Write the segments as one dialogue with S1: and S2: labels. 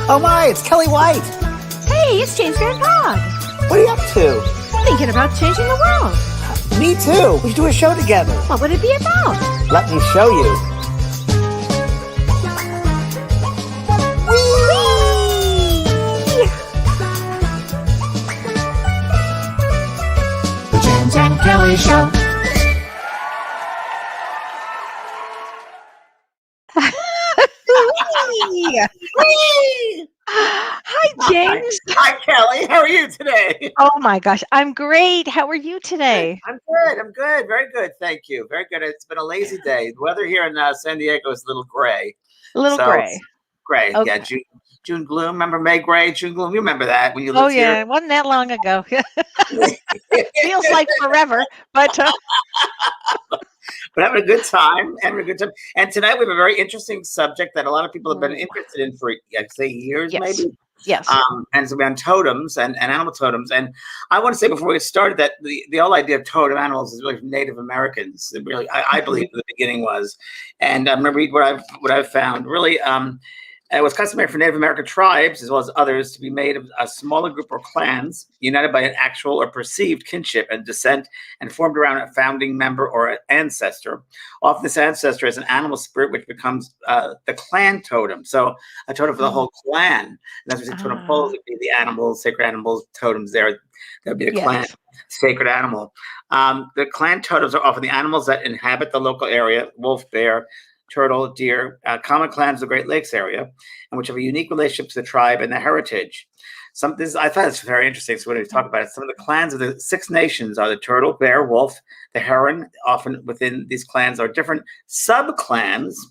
S1: Oh my, it's Kellee White.
S2: Hey, it's James Van Prague.
S1: What are you up to?
S2: Thinking about changing the world.
S1: Me too. We should do a show together.
S2: What would it be about?
S1: Let me show you.
S2: The James and Kellee Show. Hi, James.
S1: Hi, Kellee. How are you today?
S2: Oh my gosh, I'm great. How are you today?
S1: I'm good. I'm good. Very good. Thank you. Very good. It's been a lazy day. The weather here in San Diego is a little gray.
S2: A little gray.
S1: Gray.
S2: Okay.
S1: Yeah. June gloom. Remember May gray? June gloom. You remember that when you
S2: Oh
S1: lived
S2: yeah,
S1: here?
S2: it wasn't that long ago. Feels like forever, but
S1: But having a good time, And tonight we have a very interesting subject that a lot of people have been interested in for, I'd say, years,
S2: yes.
S1: maybe.
S2: Yes.
S1: And so we're on totems and animal totems. And I want to say before we get started that the whole idea of totem animals is really from Native Americans. It really, I believe the beginning was. And I'm going to read what I've found. Really, it was customary for Native American tribes, as well as others, to be made of a smaller group or clans united by an actual or perceived kinship and descent and formed around a founding member or an ancestor. Often this ancestor is an animal spirit, which becomes the clan totem. So a totem for the whole clan. And that's what we say totem poles would be the animals, sacred animals, totems there. That would be the clan, sacred animal. The clan totems are often the animals that inhabit the local area, wolf, bear, turtle, deer, common clans of the Great Lakes area, and which have a unique relationship to the tribe and their heritage. I thought it's very interesting. So when we talk about it, some of the clans of the Six Nations are the turtle, bear, wolf, the heron. Often within these clans are different sub-clans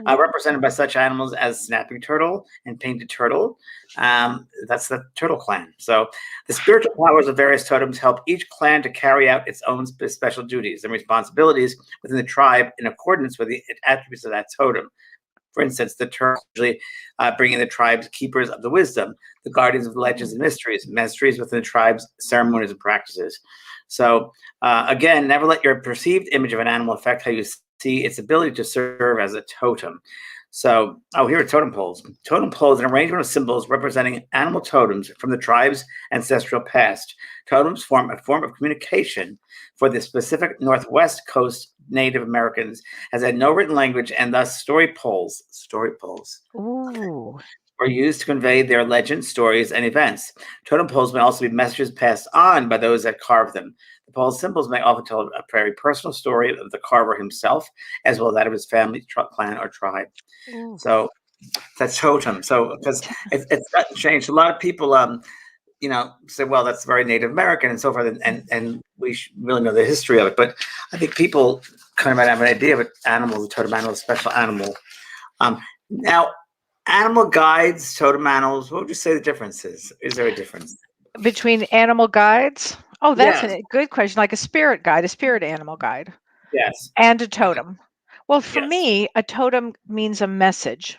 S1: represented by such animals as snapping turtle and painted turtle. That's the turtle clan. So the spiritual powers of various totems help each clan to carry out its own special duties and responsibilities within the tribe in accordance with the attributes of that totem. For instance, the turtle usually bringing the tribe's keepers of the wisdom, the guardians of the legends and mysteries within the tribe's ceremonies and practices. So again, never let your perceived image of an animal affect how you see its ability to serve as a totem. So, here are totem poles. Totem poles, an arrangement of symbols representing animal totems from the tribe's ancestral past. Totems form a form of communication for the specific Northwest Coast Native Americans, as had no written language, and thus story poles were used to convey their legends, stories, and events. Totem poles may also be messages passed on by those that carve them. The pole's symbols may often tell a very personal story of the carver himself, as well as that of his family, clan, or tribe. So that's totem. So because it's gotten changed, a lot of people, say, well, that's very Native American and so forth, and we really know the history of it. But I think people kind of might have an idea of an animal, a totem animal, a special animal. Now, animal guides, totem animals, what would you say the difference is? Is there a difference?
S2: Between animal guides? Oh, that's a good question. Like a spirit guide, a spirit animal guide.
S1: Yes.
S2: And a totem. Well, for me, a totem means a message.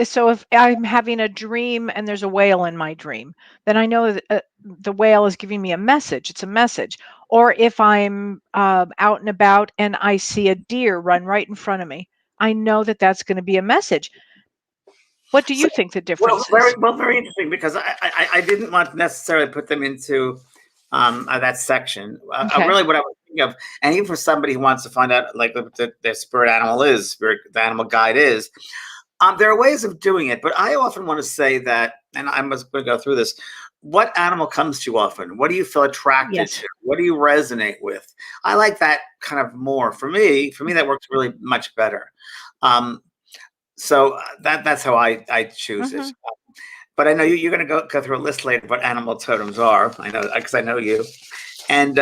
S2: So if I'm having a dream and there's a whale in my dream, then I know that the whale is giving me a message. It's a message. Or if I'm out and about and I see a deer run right in front of me, I know that that's going to be a message. What do you think the difference is?
S1: Very interesting, because I didn't want to necessarily put them into that section. Really what I was thinking of, and even for somebody who wants to find out like what their spirit animal is, the animal guide is, there are ways of doing it, but I often want to say that, and I must go through this, what animal comes to you often? What do you feel attracted to? What do you resonate with? I like that kind of more. For me, that works really much better. So that's how I choose it. But I know you're going to go through a list later of what animal totems are. I know, because I know you. And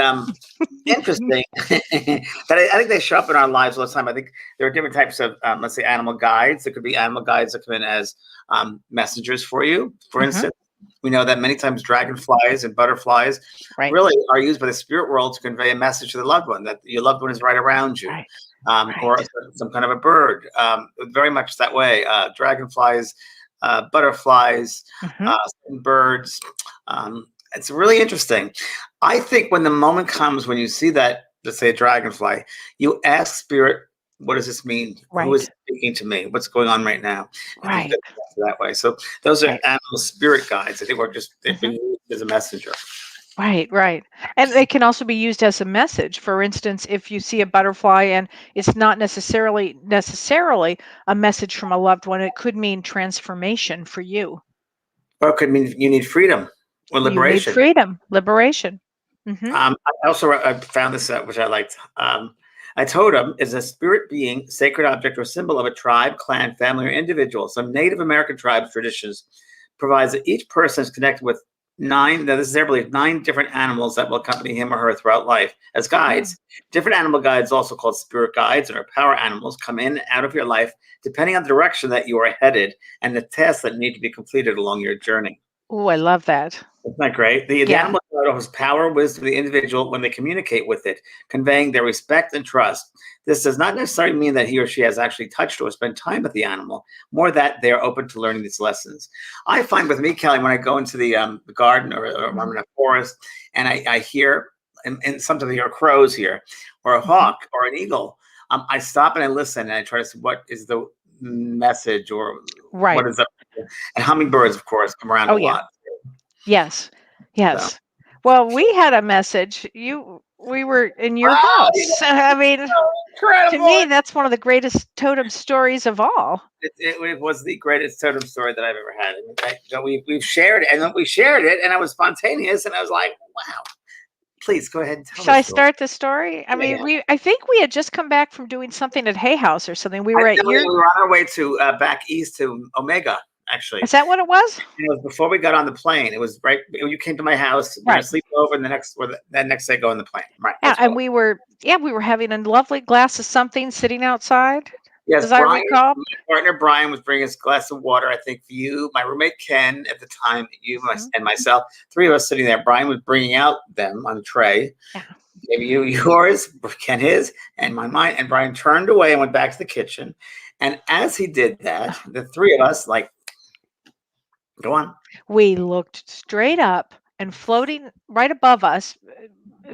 S1: interesting that I think they show up in our lives all the time. I think there are different types of, let's say, animal guides. There could be animal guides that come in as messengers for you. For instance, we know that many times dragonflies and butterflies really are used by the spirit world to convey a message to the loved one, that your loved one is right around you. Or some kind of a bird, very much that way. Dragonflies, butterflies, birds. It's really interesting. I think when the moment comes when you see that, let's say a dragonfly, you ask spirit what does this mean? Who
S2: Right.
S1: is speaking to me? What's going on right now? I think
S2: Right.
S1: that's that way. So those are
S2: Right.
S1: animal spirit guides. I think they've been
S2: Mhm.
S1: used as a messenger.
S2: Right, right. And they can also be used as a message. For instance, if you see a butterfly and it's not necessarily a message from a loved one, it could mean transformation for you.
S1: Or it could mean you need freedom or
S2: You need
S1: liberation.
S2: freedom, liberation. Hmm.
S1: I also I found this out, which I liked. A totem is a spirit being, sacred object, or symbol of a tribe, clan, family, or individual. Some Native American tribes traditions provides that each person is connected with nine. Now, this is their belief: 9 different animals that will accompany him or her throughout life as
S2: Oh.
S1: guides. Different animal guides, also called spirit guides or power animals, come in and out of your life depending on the direction that you are headed and the tasks that need to be completed along your journey.
S2: Ooh, I love that.
S1: Isn't that great? The
S2: Yeah.
S1: animal guide offers power, wisdom to the individual when they communicate with it, conveying their respect and trust. This does not necessarily mean that he or she has actually touched or spent time with the animal, more that they are open to learning these lessons. I find with me, Kellee, when I go into the garden or I'm
S2: Mhm,
S1: in a forest and I hear, and sometimes I hear crows here, or a
S2: mhm.
S1: hawk or an eagle, I stop and I listen and I try to see what is the message or
S2: Right.
S1: what is up. And hummingbirds, of course, come around
S2: Oh,
S1: a
S2: yeah.
S1: lot.
S2: Yes.
S1: So.
S2: Yes. Well, we had a message. We were in your
S1: Wow, you
S2: house. I mean,
S1: know,
S2: to
S1: incredible.
S2: me, that's one of the greatest totem stories of all.
S1: It was the greatest totem story that I've ever had. We've shared it, and then we shared it, and I was spontaneous, and I was like, wow. Please go ahead and tell
S2: Shall
S1: the
S2: I
S1: story.
S2: start the story? I
S1: Yeah,
S2: mean,
S1: yeah.
S2: I think we had just come back from doing something at Hay House or something. We
S1: I
S2: were at
S1: know we
S2: your,
S1: were on our way to back east to Omega, actually.
S2: is that what it was?
S1: It was before we got on the plane. It was right. You came to my house. We were
S2: Right.
S1: sleeping over, and the next day go on the plane. Right.
S2: Yeah,
S1: That's
S2: and
S1: what.
S2: we were having a lovely glass of something sitting outside,
S1: Yes,
S2: as I
S1: Brian,
S2: recall.
S1: my partner Brian was bringing us a glass of water. I think for you, my roommate Ken at the time,
S2: Mhm.
S1: and myself, 3 of us sitting there. Brian was bringing out them on a tray.
S2: Yeah.
S1: Maybe you yours, Ken his, and mine. And Brian turned away and went back to the kitchen. And as he did that, the 3 of us, like, go on.
S2: We looked straight up, and floating right above us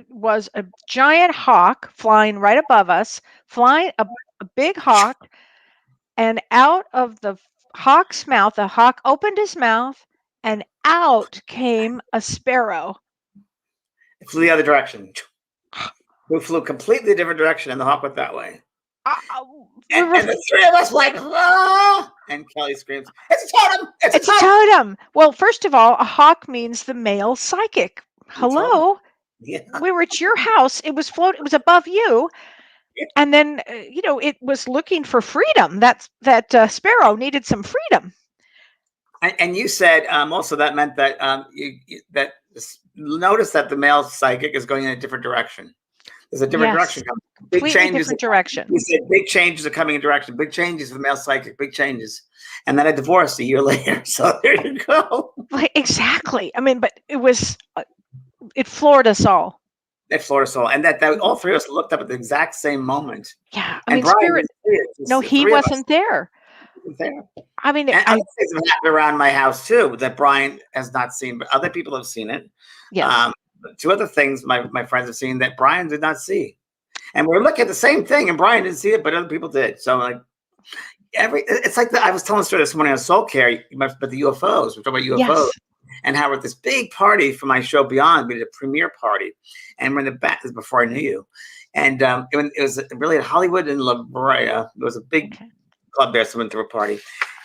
S2: was a giant hawk flying right above us, flying a big hawk, and out of the hawk's mouth, the hawk opened his mouth, and out came a sparrow.
S1: It flew the other direction. We flew completely different direction, and the hawk went that way.
S2: Uh, uh, we
S1: And,
S2: were
S1: and the 3 of us, like, ah! And Kelly screams, "It's a totem! It's a
S2: It's a
S1: totem!"
S2: totem. Well, first of all, a hawk means the male psychic.
S1: You told me.
S2: Hello?
S1: Yeah.
S2: We were at your house. It was above you. And then, it was looking for freedom. That sparrow needed some freedom.
S1: And you said also that meant that notice that the male psychic is going in a different direction. There's a different
S2: Yes,
S1: direction coming. Big
S2: completely
S1: changes.
S2: different direction.
S1: You said big changes are coming in direction. Big changes for the male psychic. Big changes. And then I divorced a year later. So there you go.
S2: Like, exactly. I mean, but it floored us all.
S1: At Florida Soul, and that
S2: Mhm.
S1: all 3 of us looked up at the exact same moment.
S2: Yeah. I
S1: And
S2: mean,
S1: Brian
S2: spirit,
S1: didn't see it.
S2: no,
S1: Just the
S2: he
S1: 3 of us
S2: wasn't there.
S1: were there.
S2: I mean,
S1: And other things have happened around my house too that Brian has not seen, but other people have seen it.
S2: yes.
S1: Um, 2 other things my friends have seen that Brian did not see. And we're looking at the same thing, and Brian didn't see it, but other people did. So like it's like I was telling a story this morning on Soul Care, but the UFOs. We're talking about UFOs
S2: Yes.
S1: and how we're at this big party for my show Beyond. We did a premiere party, and we're in the back. This is before I knew you, and it was really at Hollywood in La Brea. There was a big
S2: Okay.
S1: club there, so we went to a party,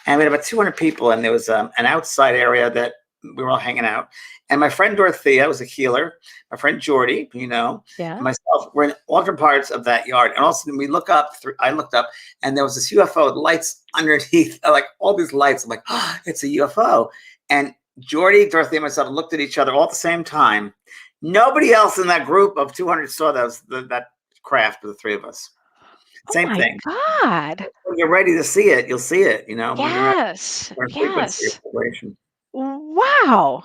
S1: and we had about 200 people, and there was an outside area that we were all hanging out. And my friend Dorothea was a healer. My friend Jordy, and
S2: Yeah.
S1: myself, we're in all different parts of that yard. And all of a sudden, we look up. I looked up, and there was this UFO with lights underneath, like all these lights. I'm like, oh, it's a UFO. And Jordy, Dorothea, and myself looked at each other all at the same time. Nobody else in that group of 200 saw that craft with the 3 of us.
S2: Oh
S1: Same
S2: my
S1: thing.
S2: God.
S1: When you're ready to see it, you'll see it. When you're at
S2: Yes.
S1: a frequency or
S2: Yes.
S1: vibration.
S2: Wow.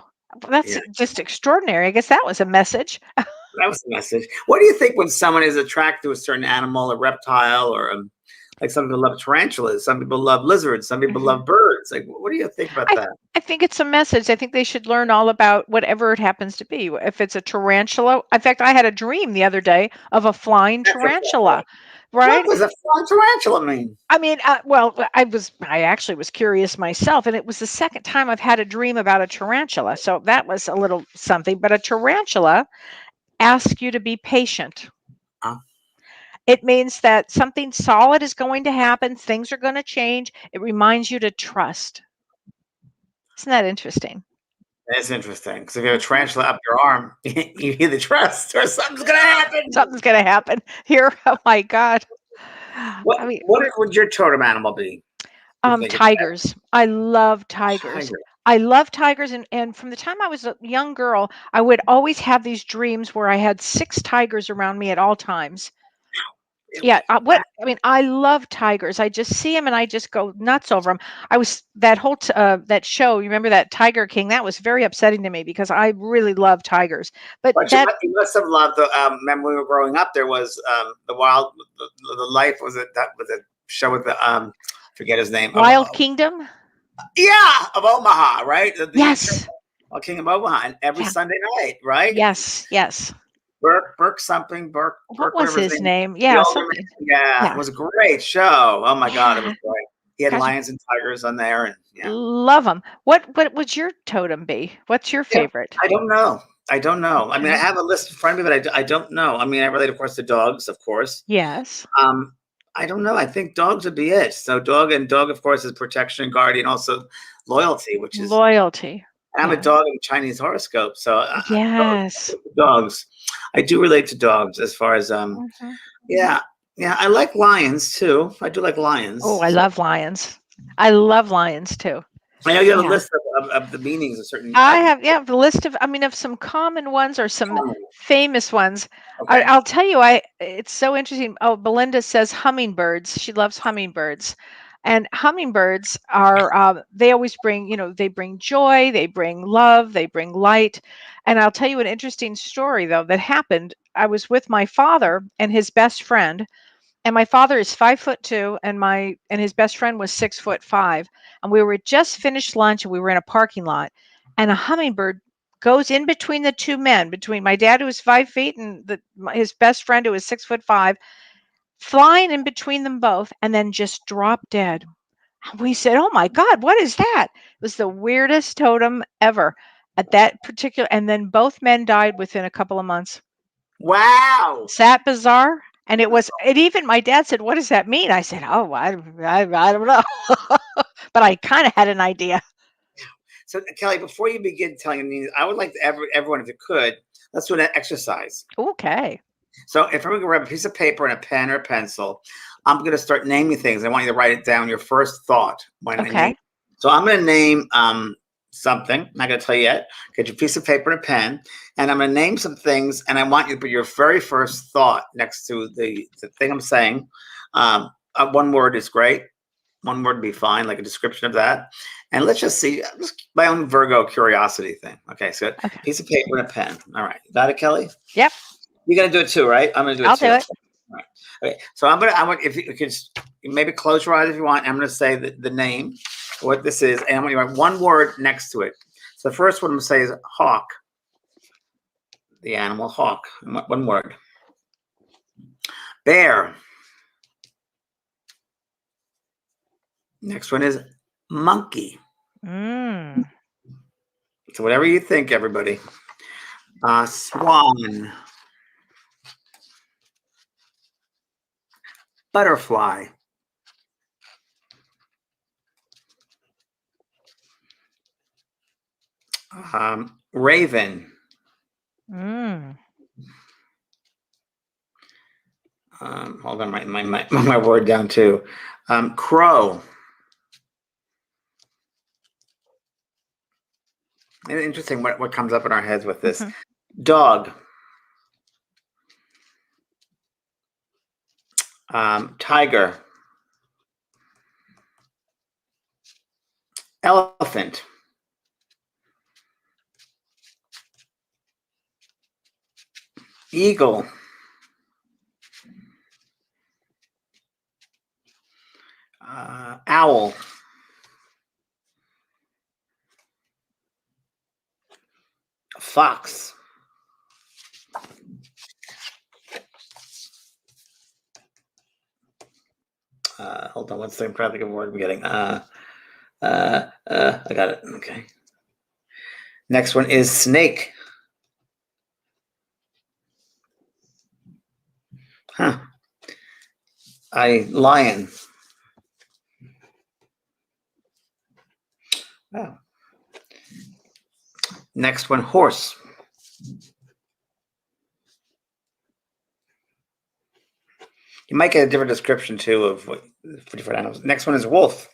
S2: That's
S1: Yeah.
S2: just extraordinary. I guess that was a message.
S1: That was the message. What do you think when someone is attracted to a certain animal, a reptile, or like some people love tarantulas, some people love lizards, some people
S2: Mhm.
S1: love birds? Like, what do you think about
S2: I
S1: that?
S2: I think it's a message. I think they should learn all about whatever it happens to be. If it's a tarantula, in fact, I had a dream the other day of a flying
S1: That's a
S2: tarantula. right?
S1: What does a flying tarantula mean?
S2: I mean, well, I actually was curious myself, and it was the second time I've had a dream about a tarantula. So that was a little something. But a tarantula asks you to be patient.
S1: Uh,
S2: It means that something solid is going to happen, things are going to change. It reminds you to trust. Isn't that interesting?
S1: That's interesting. Because if you have a
S2: Mhm.
S1: tarantula up your arm, you either trust or something's gonna happen.
S2: Something's going to happen here. Oh my God. I mean,
S1: What would your totem animal be? You think of
S2: tigers. I love tigers.
S1: tiger.
S2: I love tigers, and from the time I was a young girl, I would always have these dreams where I had 6 tigers around me at all times. Yeah,
S1: Really? Wow.
S2: I love tigers. I just see them and I just go nuts over them. I was that whole that show, you remember that Tiger King? That was very upsetting to me because I really love tigers. But
S1: But
S2: that
S1: you must have loved the. Remember when we were growing up, there was the wild, the life was it that was a show with the forget his name.
S2: Wild Kingdom?
S1: Yeah, of Omaha, right? The show,
S2: Yes.
S1: King of Omaha, and every
S2: Yeah.
S1: Sunday night, right?
S2: Yes. Yes.
S1: Burke something,
S2: What
S1: Burke,
S2: was
S1: whatever his
S2: his
S1: name.
S2: name?
S1: The
S2: Yeah,
S1: older
S2: something.
S1: man. Yeah, it
S2: Yeah.
S1: was a great show. Oh my God, it was
S2: Yeah.
S1: great. He had
S2: Gosh,
S1: lions and tigers on there, and yeah.
S2: love them. What would your totem be? What's your
S1: Yeah,
S2: favorite?
S1: I don't know. I don't know. I mean, I
S2: Okay.
S1: have a list in front of me, but I don't know. I mean, I relate, of course, to dogs, of course.
S2: Yes.
S1: Um, I don't know. I think dogs would be it. So dog, of course, is protection, guardian, also loyalty, which is.
S2: Loyalty.
S1: And I'm a
S2: Yeah.
S1: dog in Chinese horoscope, so
S2: Yes.
S1: dogs. I do relate to dogs as far as
S2: Mhm.
S1: yeah, yeah. I like lions too. I do like lions.
S2: Oh, I
S1: So
S2: love lions. I love lions too.
S1: I know you have a
S2: Yeah.
S1: list of the meanings of certain.
S2: I have, yeah, the list of, of some common ones or some famous ones.
S1: Okay.
S2: I'll tell you, it's so interesting. Oh, Belinda says hummingbirds. She loves hummingbirds. And hummingbirds are, they always bring, they bring joy, they bring love, they bring light. And I'll tell you an interesting story, though, that happened. I was with my father and his best friend, and my father is 5'2", and his best friend was 6'5", and we were just finished lunch and we were in a parking lot, and a hummingbird goes in between the two men, between my dad who was 5 feet and his best friend who was 6'5", flying in between them both, and then just dropped dead. We said, "Oh my God, what is that?" It was the weirdest totem ever at that particular, and then both men died within a couple of months.
S1: Wow.
S2: Is that bizarre? And
S1: That's
S2: it even my dad said, "What does that mean?" I said, "Oh, I don't know." But I kind of had an idea.
S1: so Kelly. Before you begin telling me, I would like to everyone, if you could, let's do an exercise.
S2: Okay.
S1: So if I'm going to grab a piece of paper and a pen or a pencil, I'm going to start naming things. I want you to write it down. Your first thought when I name.
S2: Okay.
S1: So I'm going to name something. I'm not going to tell you yet. Get your piece of paper and a pen, and I'm going to name some things. And I want you to put your very first thought next to the thing I'm saying. One word is great. One word would be fine, like a description of that. And let's just see, just my own Virgo curiosity thing. Okay, so
S2: Okay.
S1: piece of paper and a pen. All right, got it, Kelly?
S2: Yep.
S1: You're gonna do it too, right? I'm gonna do it
S2: I'll
S1: too.
S2: do it.
S1: All right. Okay. So I want if you could maybe close your eyes if you want. I'm gonna say the name, what this is, and I'm gonna write one word next to it. So the first one I'm gonna say is hawk. The animal hawk. One word. Bear. Next one is monkey.
S2: Mm.
S1: So whatever you think, everybody. Swan. Butterfly. Raven.
S2: Mm.
S1: Hold on, my word down too. Crow. Interesting what comes up in our heads with this.
S2: Mhm.
S1: Dog. Tiger. Elephant. Eagle. Owl. Fox. Hold on one second. I'm trying to think of a word I'm getting. I got it. Okay. Next one is snake. Huh. Lion. Oh. Next one, horse. You might get a different description too of what for different animals. Next one is wolf.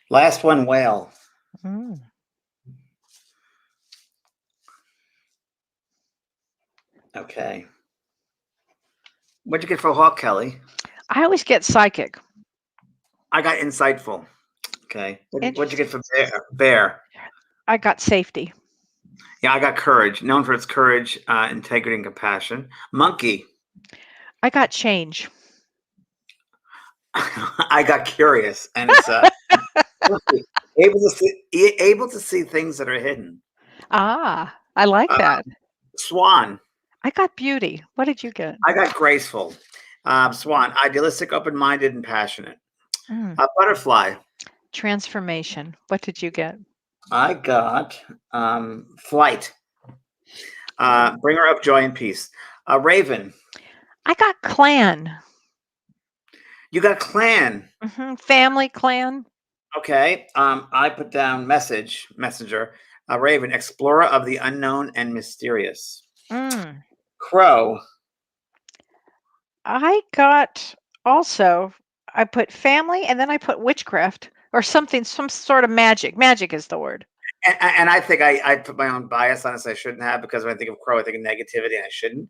S1: Last one, whale.
S2: Mm.
S1: Okay. What'd you get for hawk, Kellee?
S2: I always get psychic.
S1: I got insightful. Okay. What'd you get for bear?
S2: I got safety.
S1: Yeah, I got courage. Known for its courage, integrity, and compassion. Monkey.
S2: I got change.
S1: I got curious, and it's able to see things that are hidden.
S2: Ah, I like that.
S1: Swan.
S2: I got beauty. What did you get?
S1: I got graceful. Swan. Idealistic, open-minded, and passionate.
S2: Mm.
S1: Butterfly.
S2: Transformation. What did you get?
S1: I got flight. Bringer of joy and peace. Raven.
S2: I got clan.
S1: You got clan.
S2: Family clan.
S1: Okay. I put down messenger. Raven, explorer of the unknown and mysterious.
S2: Mm.
S1: Crow.
S2: I got also, I put family and then I put witchcraft or something, some sort of magic. Magic is the word.
S1: And I think I put my own bias on this. I shouldn't have, because when I think of crow, I think of negativity, and I shouldn't.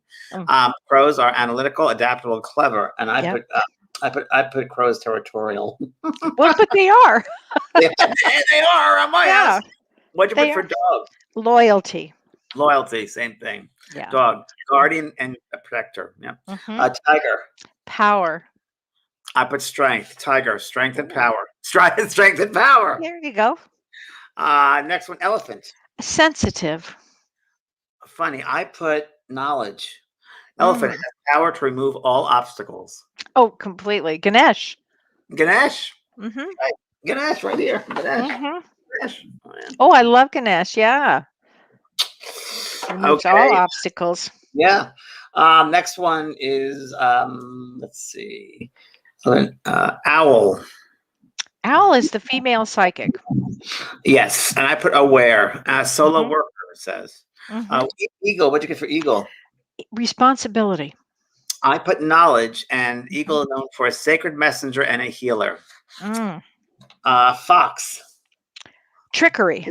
S1: Crows are analytical, adaptable, and clever. And I put crows territorial.
S2: Well, but they are.
S1: They are on my ass. What'd you put for dog?
S2: Loyalty.
S1: Loyalty, same thing.
S2: Yeah.
S1: Dog, guardian and a protector. Yeah. Tiger.
S2: Power.
S1: I put strength. Tiger, strength and power. Strength and power.
S2: There you go.
S1: Next one, elephant.
S2: Sensitive.
S1: Funny, I put knowledge. Elephant has power to remove all obstacles.
S2: Oh, completely. Ganesh.
S1: Ganesh. Right. Ganesh, right here. Ganesh.
S2: Oh, I love Ganesh. Yeah. Removes all obstacles.
S1: Yeah. Next one is let's see. Owl.
S2: Owl is the female psychic.
S1: Yes, and I put aware. Solo worker, it says. Eagle. What'd you get for eagle?
S2: Responsibility.
S1: I put knowledge, and eagle is known for a sacred messenger and a healer. Fox.
S2: Trickery.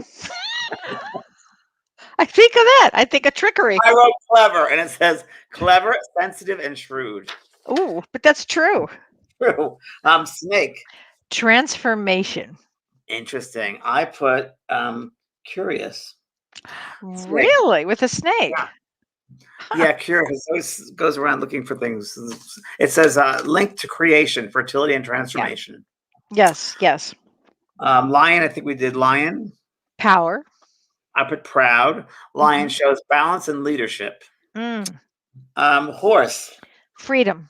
S2: I think of that. I think of trickery.
S1: I wrote clever, and it says clever, sensitive, and shrewd.
S2: Ooh, but that's true.
S1: True. Snake.
S2: Transformation.
S1: Interesting. I put curious.
S2: Really? With a snake?
S1: Yeah. Yeah, curious. Always goes around looking for things. It says linked to creation, fertility, and transformation.
S2: Yes, yes.
S1: Lion, I think we did lion.
S2: Power.
S1: I put proud. Lion shows balance and leadership. Horse.
S2: Freedom.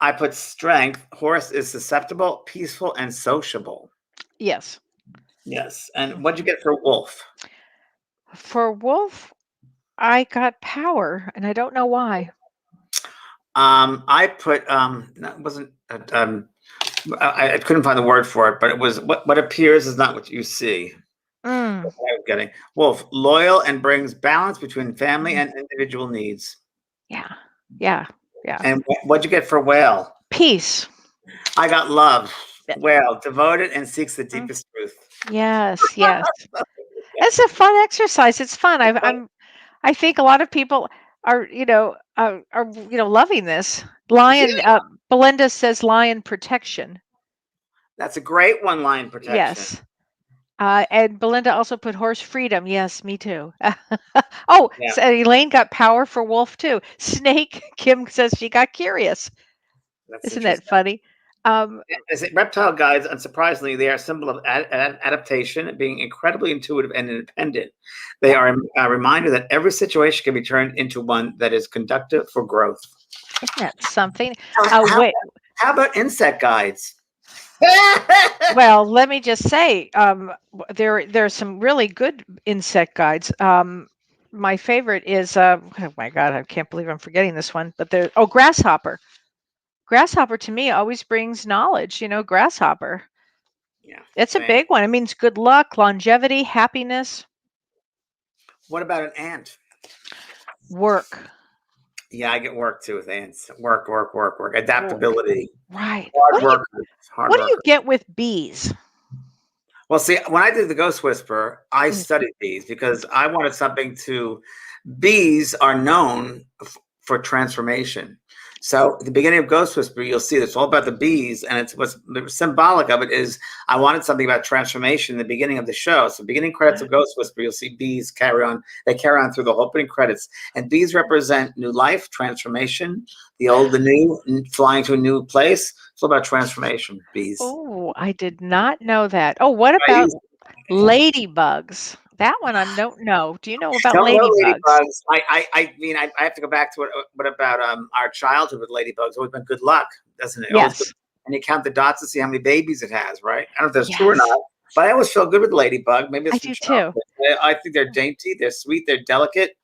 S1: I put strength. Horse is susceptible, peaceful, and sociable.
S2: Yes.
S1: Yes. And what'd you get for wolf?
S2: For wolf, I got power, and I don't know why.
S1: I put it wasn't I couldn't find the word for it, but it was what appears is not what you see. That's what I was getting. Wolf, loyal and brings balance between family and individual needs.
S2: Yeah.
S1: And what'd you get for whale?
S2: Peace.
S1: I got love. Whale, devoted and seeks the deepest truth.
S2: Yes. It's a fun exercise. It's fun. I think a lot of people are loving this. Lion. Belinda says lion protection.
S1: That's a great one, lion protection.
S2: Yes. And Belinda also put horse freedom. Yes, me too. So Elaine got power for wolf too. Snake. Kim says she got curious. Isn't that funny?
S1: Reptile guides, unsurprisingly, they are a symbol of adaptation, being incredibly intuitive and independent. They are a reminder that every situation can be turned into one that is conductive for growth.
S2: Isn't that something?
S1: How about insect guides?
S2: Well, let me just say, there's some really good insect guides. My favorite is, oh my God, I can't believe I'm forgetting this one. But grasshopper. Grasshopper to me always brings knowledge. Grasshopper.
S1: Yeah,
S2: it's a big one. It means good luck, longevity, happiness.
S1: What about an ant?
S2: Work.
S1: Yeah, I get work too with ants. Work. Adaptability.
S2: Right.
S1: Hard work.
S2: What do you get with bees?
S1: Well, see, when I did the Ghost Whisperer, I studied bees because I wanted something to. Bees are known for transformation. So at the beginning of Ghost Whisperer, you'll see it's all about the bees, and it's what's symbolic of it is I wanted something about transformation in the beginning of the show. So beginning credits of Ghost Whisperer, you'll see bees carry on. They carry on through the opening credits, and bees represent new life, transformation, the old, the new, flying to a new place. It's all about transformation. Bees.
S2: Oh, I did not know that. Oh, what about ladybugs? That one I don't know. Do you know about ladybugs?
S1: I mean, I have to go back to what about our childhood with ladybugs? Always been good luck, doesn't it?
S2: Yes.
S1: And you count the dots to see how many babies it has, right? I don't know if there's two or not, but I always feel good with ladybug. Maybe it's
S2: I do too.
S1: I think they're dainty, they're sweet, they're delicate.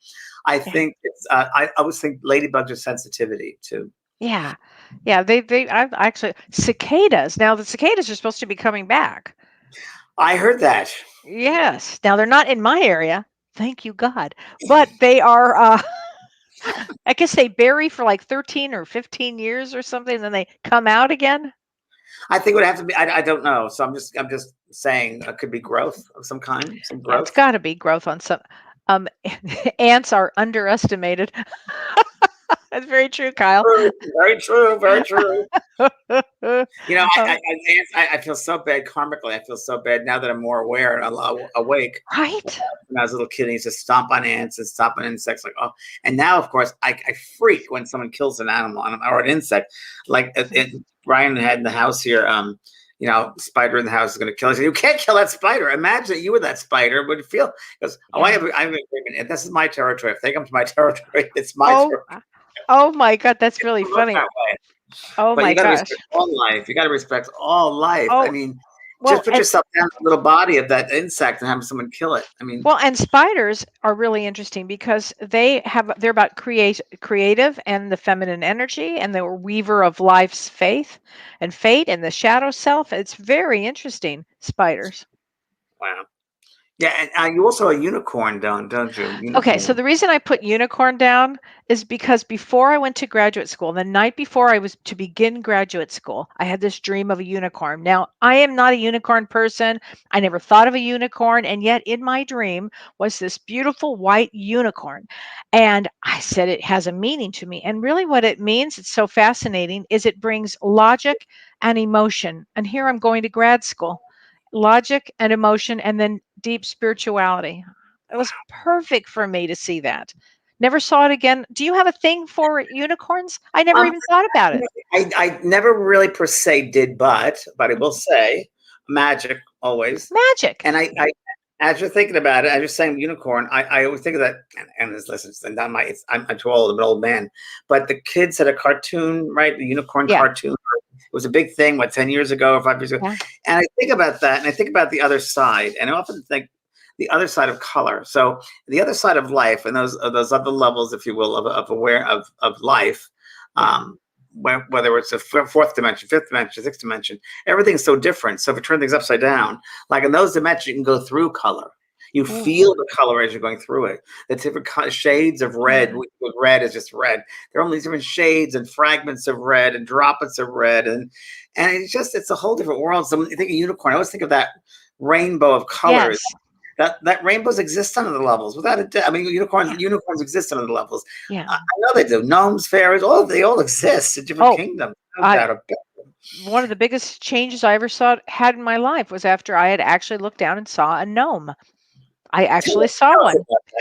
S1: I think it's. I always think ladybugs are sensitivity too.
S2: Yeah. I've actually cicadas. Now the cicadas are supposed to be coming back.
S1: I heard that.
S2: Yes. Now they're not in my area. Thank you, God. But they are. I guess they bury for like 13 or 15 years or something, and then they come out again.
S1: I think it would have to be. I don't know. So I'm just saying it could be growth of some kind. Some growth.
S2: Yeah, it's got to be growth on some. Ants are underestimated. That's very true, Kyle.
S1: Very true. I feel so bad karmically. I feel so bad now that I'm more aware and awake.
S2: Right.
S1: When I was a little kid, I used to stomp on ants and stomp on insects. And now, of course, I freak when someone kills an animal or an insect. Like Brian had in the house here. Spider in the house is going to kill us. You can't kill that spider. Imagine that you were that spider. Would you feel? Because I have an agreement. This is my territory. If they come to my territory, it's my territory.
S2: Oh my God, that's really funny. Oh my gosh.
S1: You got to respect all life. I mean, just put yourself down in the little body of that insect and have someone kill it. I mean,
S2: and spiders are really interesting because they're about creative and the feminine energy, and they're a weaver of life's faith and fate and the shadow self. It's very interesting, spiders.
S1: Wow. Yeah, and you also a unicorn down, don't you? Unicorn.
S2: Okay, so the reason I put unicorn down is because before I went to graduate school, the night before I was to begin graduate school, I had this dream of a unicorn. Now, I am not a unicorn person. I never thought of a unicorn, and yet in my dream was this beautiful white unicorn. And I said it has a meaning to me. And really what it means, it's so fascinating, is it brings logic and emotion. And here I'm going to grad school. Logic and emotion, and then deep spirituality. It was perfect for me to see that. Never saw it again. Do you have a thing for unicorns? I never even thought about it.
S1: I never really per se did, but I will say magic always.
S2: Magic.
S1: And I as you're thinking about it, as you're saying unicorn, I always think of that. And listen, I'm too old. I'm an old man. But the kids had a cartoon, right? The unicorn cartoon. It was a big thing, 10 years ago or 5 years ago. Yeah. And I think about that, and I think about the other side, and I often think the other side of color. So the other side of life, and those other levels, if you will, of life, whether it's a fourth dimension, fifth dimension, sixth dimension, everything's so different. So if you turn things upside down, like in those dimensions, you can go through color. You feel the color as you're going through it. The different shades of red. With red is just red. There are all these different shades and fragments of red and droplets of red, and it's a whole different world. So when you think of unicorn, I always think of that rainbow of colors. Yes. That rainbows exist on other levels without a doubt. I mean, unicorns exist on other levels.
S2: Yeah,
S1: I know they do. Gnomes, fairies, they all exist in different kingdoms.
S2: One of the biggest changes I ever had in my life was after I had actually looked down and saw a gnome. I actually saw one.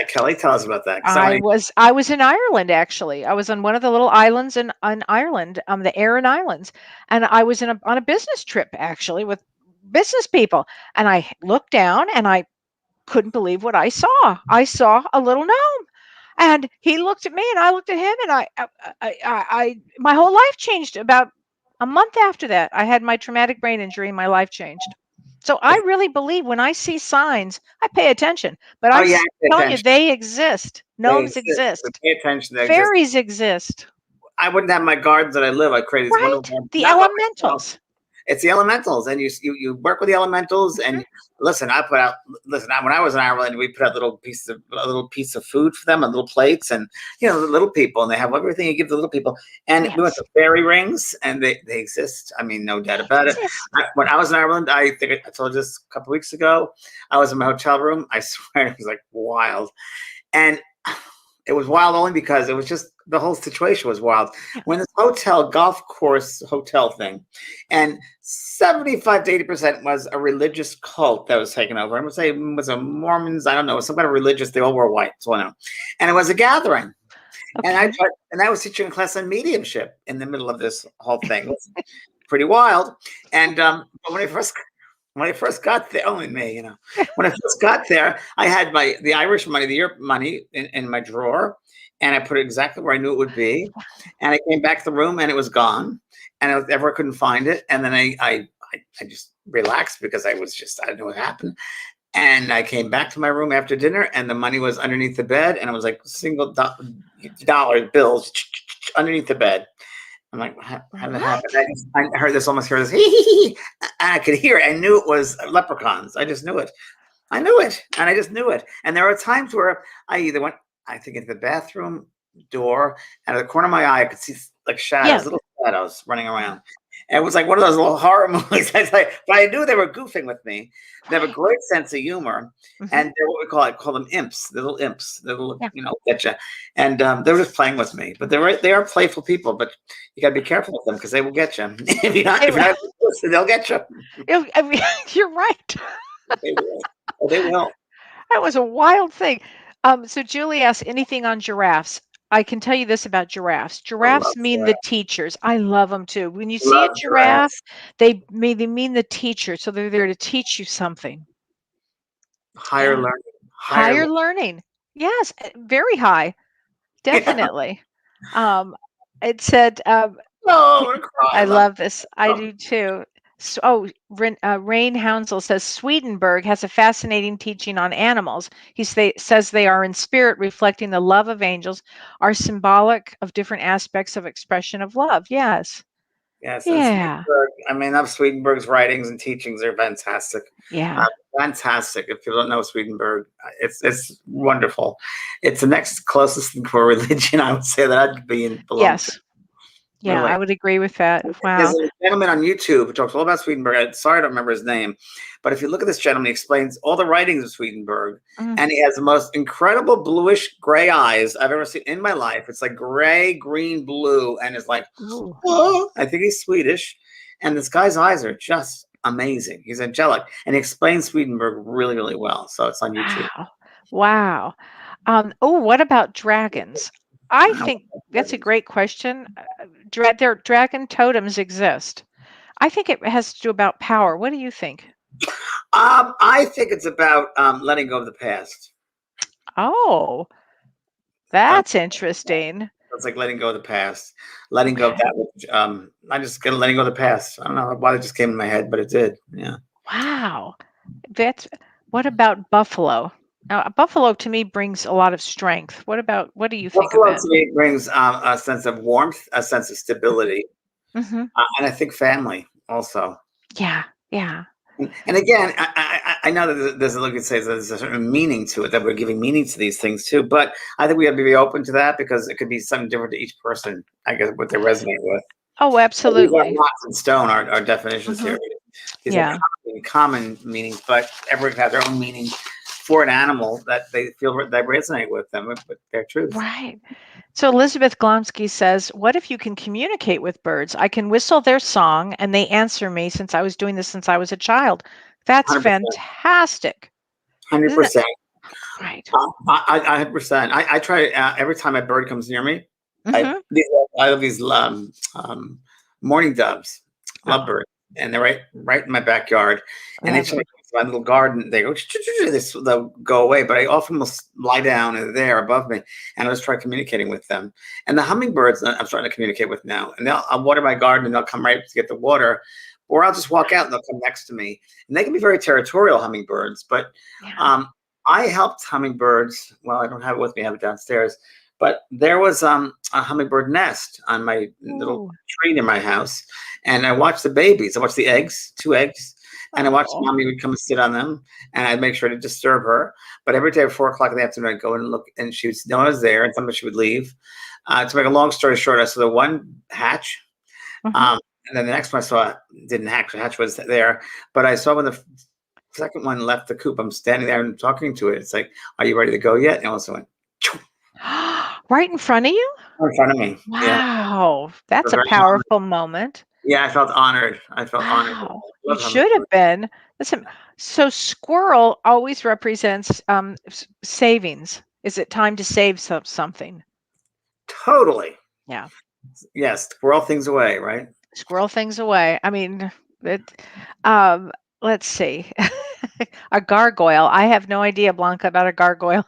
S1: that, Kelly? Tell us about that. 'Cause
S2: I was in Ireland, actually. I was on one of the little islands in Ireland, the Aran Islands, and I was on a business trip actually with business people, and I looked down and I couldn't believe what I saw. I saw a little gnome, and he looked at me, and I looked at him, and my whole life changed about a month after that. I had my traumatic brain injury, and my life changed. So I really believe when I see signs, I pay attention. But
S1: oh yeah, I pay
S2: telling you,
S1: attention.
S2: they exist.
S1: They
S2: Gnomes
S1: exist. They
S2: exist.
S1: pay attention. They exist.
S2: Fairies exist.
S1: I wouldn't have my gardens that I live. I create these wonderful
S2: Right?
S1: gardens,
S2: The
S1: not by myself.
S2: elementals.
S1: It's the elementals, and you work with the elementals.
S2: Mhm.
S1: And listen, when I was in Ireland, we put out a little piece of food for them, and little plates, and the little people, and they have everything you give the little people. And we went
S2: Yes.
S1: to fairy rings, and they exist. I mean, no doubt about it.
S2: Exist.
S1: When I was in Ireland, I think I told you this a couple weeks ago. I was in my hotel room. I swear it was like wild, and it was wild only because it was just the whole situation was wild. When this golf course hotel thing, and 75 to 80% was a religious cult that was taken over. I would say it was a Mormons, I don't know, some kind of religious, they all wore white, so I know. And it was a gathering.
S2: Okay.
S1: And I was teaching a class on mediumship in the middle of this whole thing. It was pretty wild. And but when I first got there, only me, when I first got there, I had the Irish money, the Europe money in my drawer, and I put it exactly where I knew it would be. And I came back to the room, and it was gone, and I couldn't find it. And then I just relaxed because I didn't know what happened. And I came back to my room after dinner, and the money was underneath the bed, and it was like single dollar bills underneath the bed. I'm like, how did that happen? I heard this, almost hear this, and I could hear it. I knew it was leprechauns. I just knew it. I knew it, and I just knew it. And there are times where I either went, I think, into the bathroom door, and at the corner of my eye, I could see like shadows, little shadows running around. And it was like one of those little horror movies. But I knew they were goofing with me. They have a great sense of humor, and they're what we call them imps. The little imps. The little, get you. And they were just playing with me. But they are playful people. But you got to be careful with them because they will get you. If you're not they'll get you.
S2: I mean, you're right.
S1: They will. Oh, they will.
S2: That was a wild thing. So Julie asked, anything on giraffes? I can tell you this about giraffes. Giraffes mean the teachers. I love them too. When you see a giraffe, they mean the teacher. So they're there to teach you something.
S1: Higher learning.
S2: Higher learning. Yes, very high. Definitely. It said, I love this. I do too. So, Rain Hounsel says Swedenborg has a fascinating teaching on animals. He says they are in spirit, reflecting the love of angels, are symbolic of different aspects of expression of love. Yes.
S1: Yes.
S2: Yeah.
S1: I mean, Swedenborg's writings and teachings are fantastic.
S2: Yeah.
S1: Fantastic. If you don't know Swedenborg, it's wonderful. It's the next closest thing for religion, I would say, that I'd belong
S2: yes.
S1: to.
S2: Yeah, really. I would agree with that. Wow.
S1: There's a gentleman on YouTube who talks all about Swedenborg. I'm sorry I don't remember his name. But if you look at this gentleman, he explains all the writings of Swedenborg. And he has the most incredible bluish gray eyes I've ever seen in my life. It's like gray, green, blue. And it's like, whoa. I think he's Swedish. And this guy's eyes are just amazing. He's angelic. And he explains Swedenborg really, really well. So it's on YouTube.
S2: Wow. What about dragons? I think that's a great question. Dragon totems exist. I think it has to do about power. What do you think?
S1: I think it's about letting go of the past.
S2: Oh, that's interesting.
S1: It's like letting go of the past, letting go of that. Which, I just got letting go of the past. I don't know why it just came in my head, but it did. Yeah.
S2: Wow. What about buffalo? Now, a buffalo to me brings a lot of strength. What do you think of
S1: Buffalo
S2: it?
S1: to me brings a sense of warmth, a sense of stability, and I think family also.
S2: Yeah, yeah.
S1: And again, I know that there's a certain meaning to it, that we're giving meaning to these things too. But I think we have to be open to that because it could be something different to each person. I guess what they resonate with.
S2: Oh, absolutely.
S1: These are not in stone. Our definitions here. These are common meanings, but everyone has their own meaning for an animal that they feel that resonate with them, with their truth.
S2: Right. So Elizabeth Glomsky says, what if you can communicate with birds? I can whistle their song and they answer me since I was doing this since I was a child. That's 100%. Fantastic.
S1: 100%.
S2: Right. correct?
S1: I 100%. I try every time a bird comes near me. I
S2: Mm-hmm.
S1: I have these morning doves,
S2: Oh,
S1: lovebirds, and they're right in my backyard. And each time I
S2: lovely.
S1: go to my little garden, they go they'll go away. But I often will lie down and there above me, and I'll just try communicating with them. And the hummingbirds, I'm starting to communicate with now. And I'll water my garden, and they'll come right to get the water, or I'll just walk out and they'll come next to me. And they can be very territorial, hummingbirds. But
S2: Yeah.
S1: um, I helped hummingbirds. Well, I don't have it with me; I have it downstairs. But there was a hummingbird nest on my little
S2: Ooh.
S1: tree near my house, and I watched the babies. I watched the eggs, 2 eggs, and I watched
S2: Oh.
S1: mommy would come and sit on them, and I'd make sure to disturb her. But every day at 4 o'clock in the afternoon, I'd go in and look, and she would know I was there, and sometimes she would leave. To make a long story short, I saw the one hatch,
S2: Mm-hmm.
S1: um, and then the next one I saw didn't hatch. The hatch was there, but I saw when the second one left the coop. I'm standing there and talking to it. It's like, "Are you ready to go yet?" And I also went
S2: Right in front of you?
S1: in front of me. Yeah,
S2: Wow.
S1: I
S2: That's
S1: felt
S2: a
S1: very honored.
S2: powerful moment.
S1: Yeah, I felt honored. I felt honored.
S2: Wow.
S1: I
S2: You
S1: love
S2: should have
S1: hummingbirds.
S2: been. Listen, so squirrel always represents savings. Is it time to save something?
S1: Totally.
S2: Yeah.
S1: Yes, squirrel things away, right?
S2: Squirrel things away. I mean, it, um, let's see. A gargoyle. I have no idea, Blanca, about a gargoyle.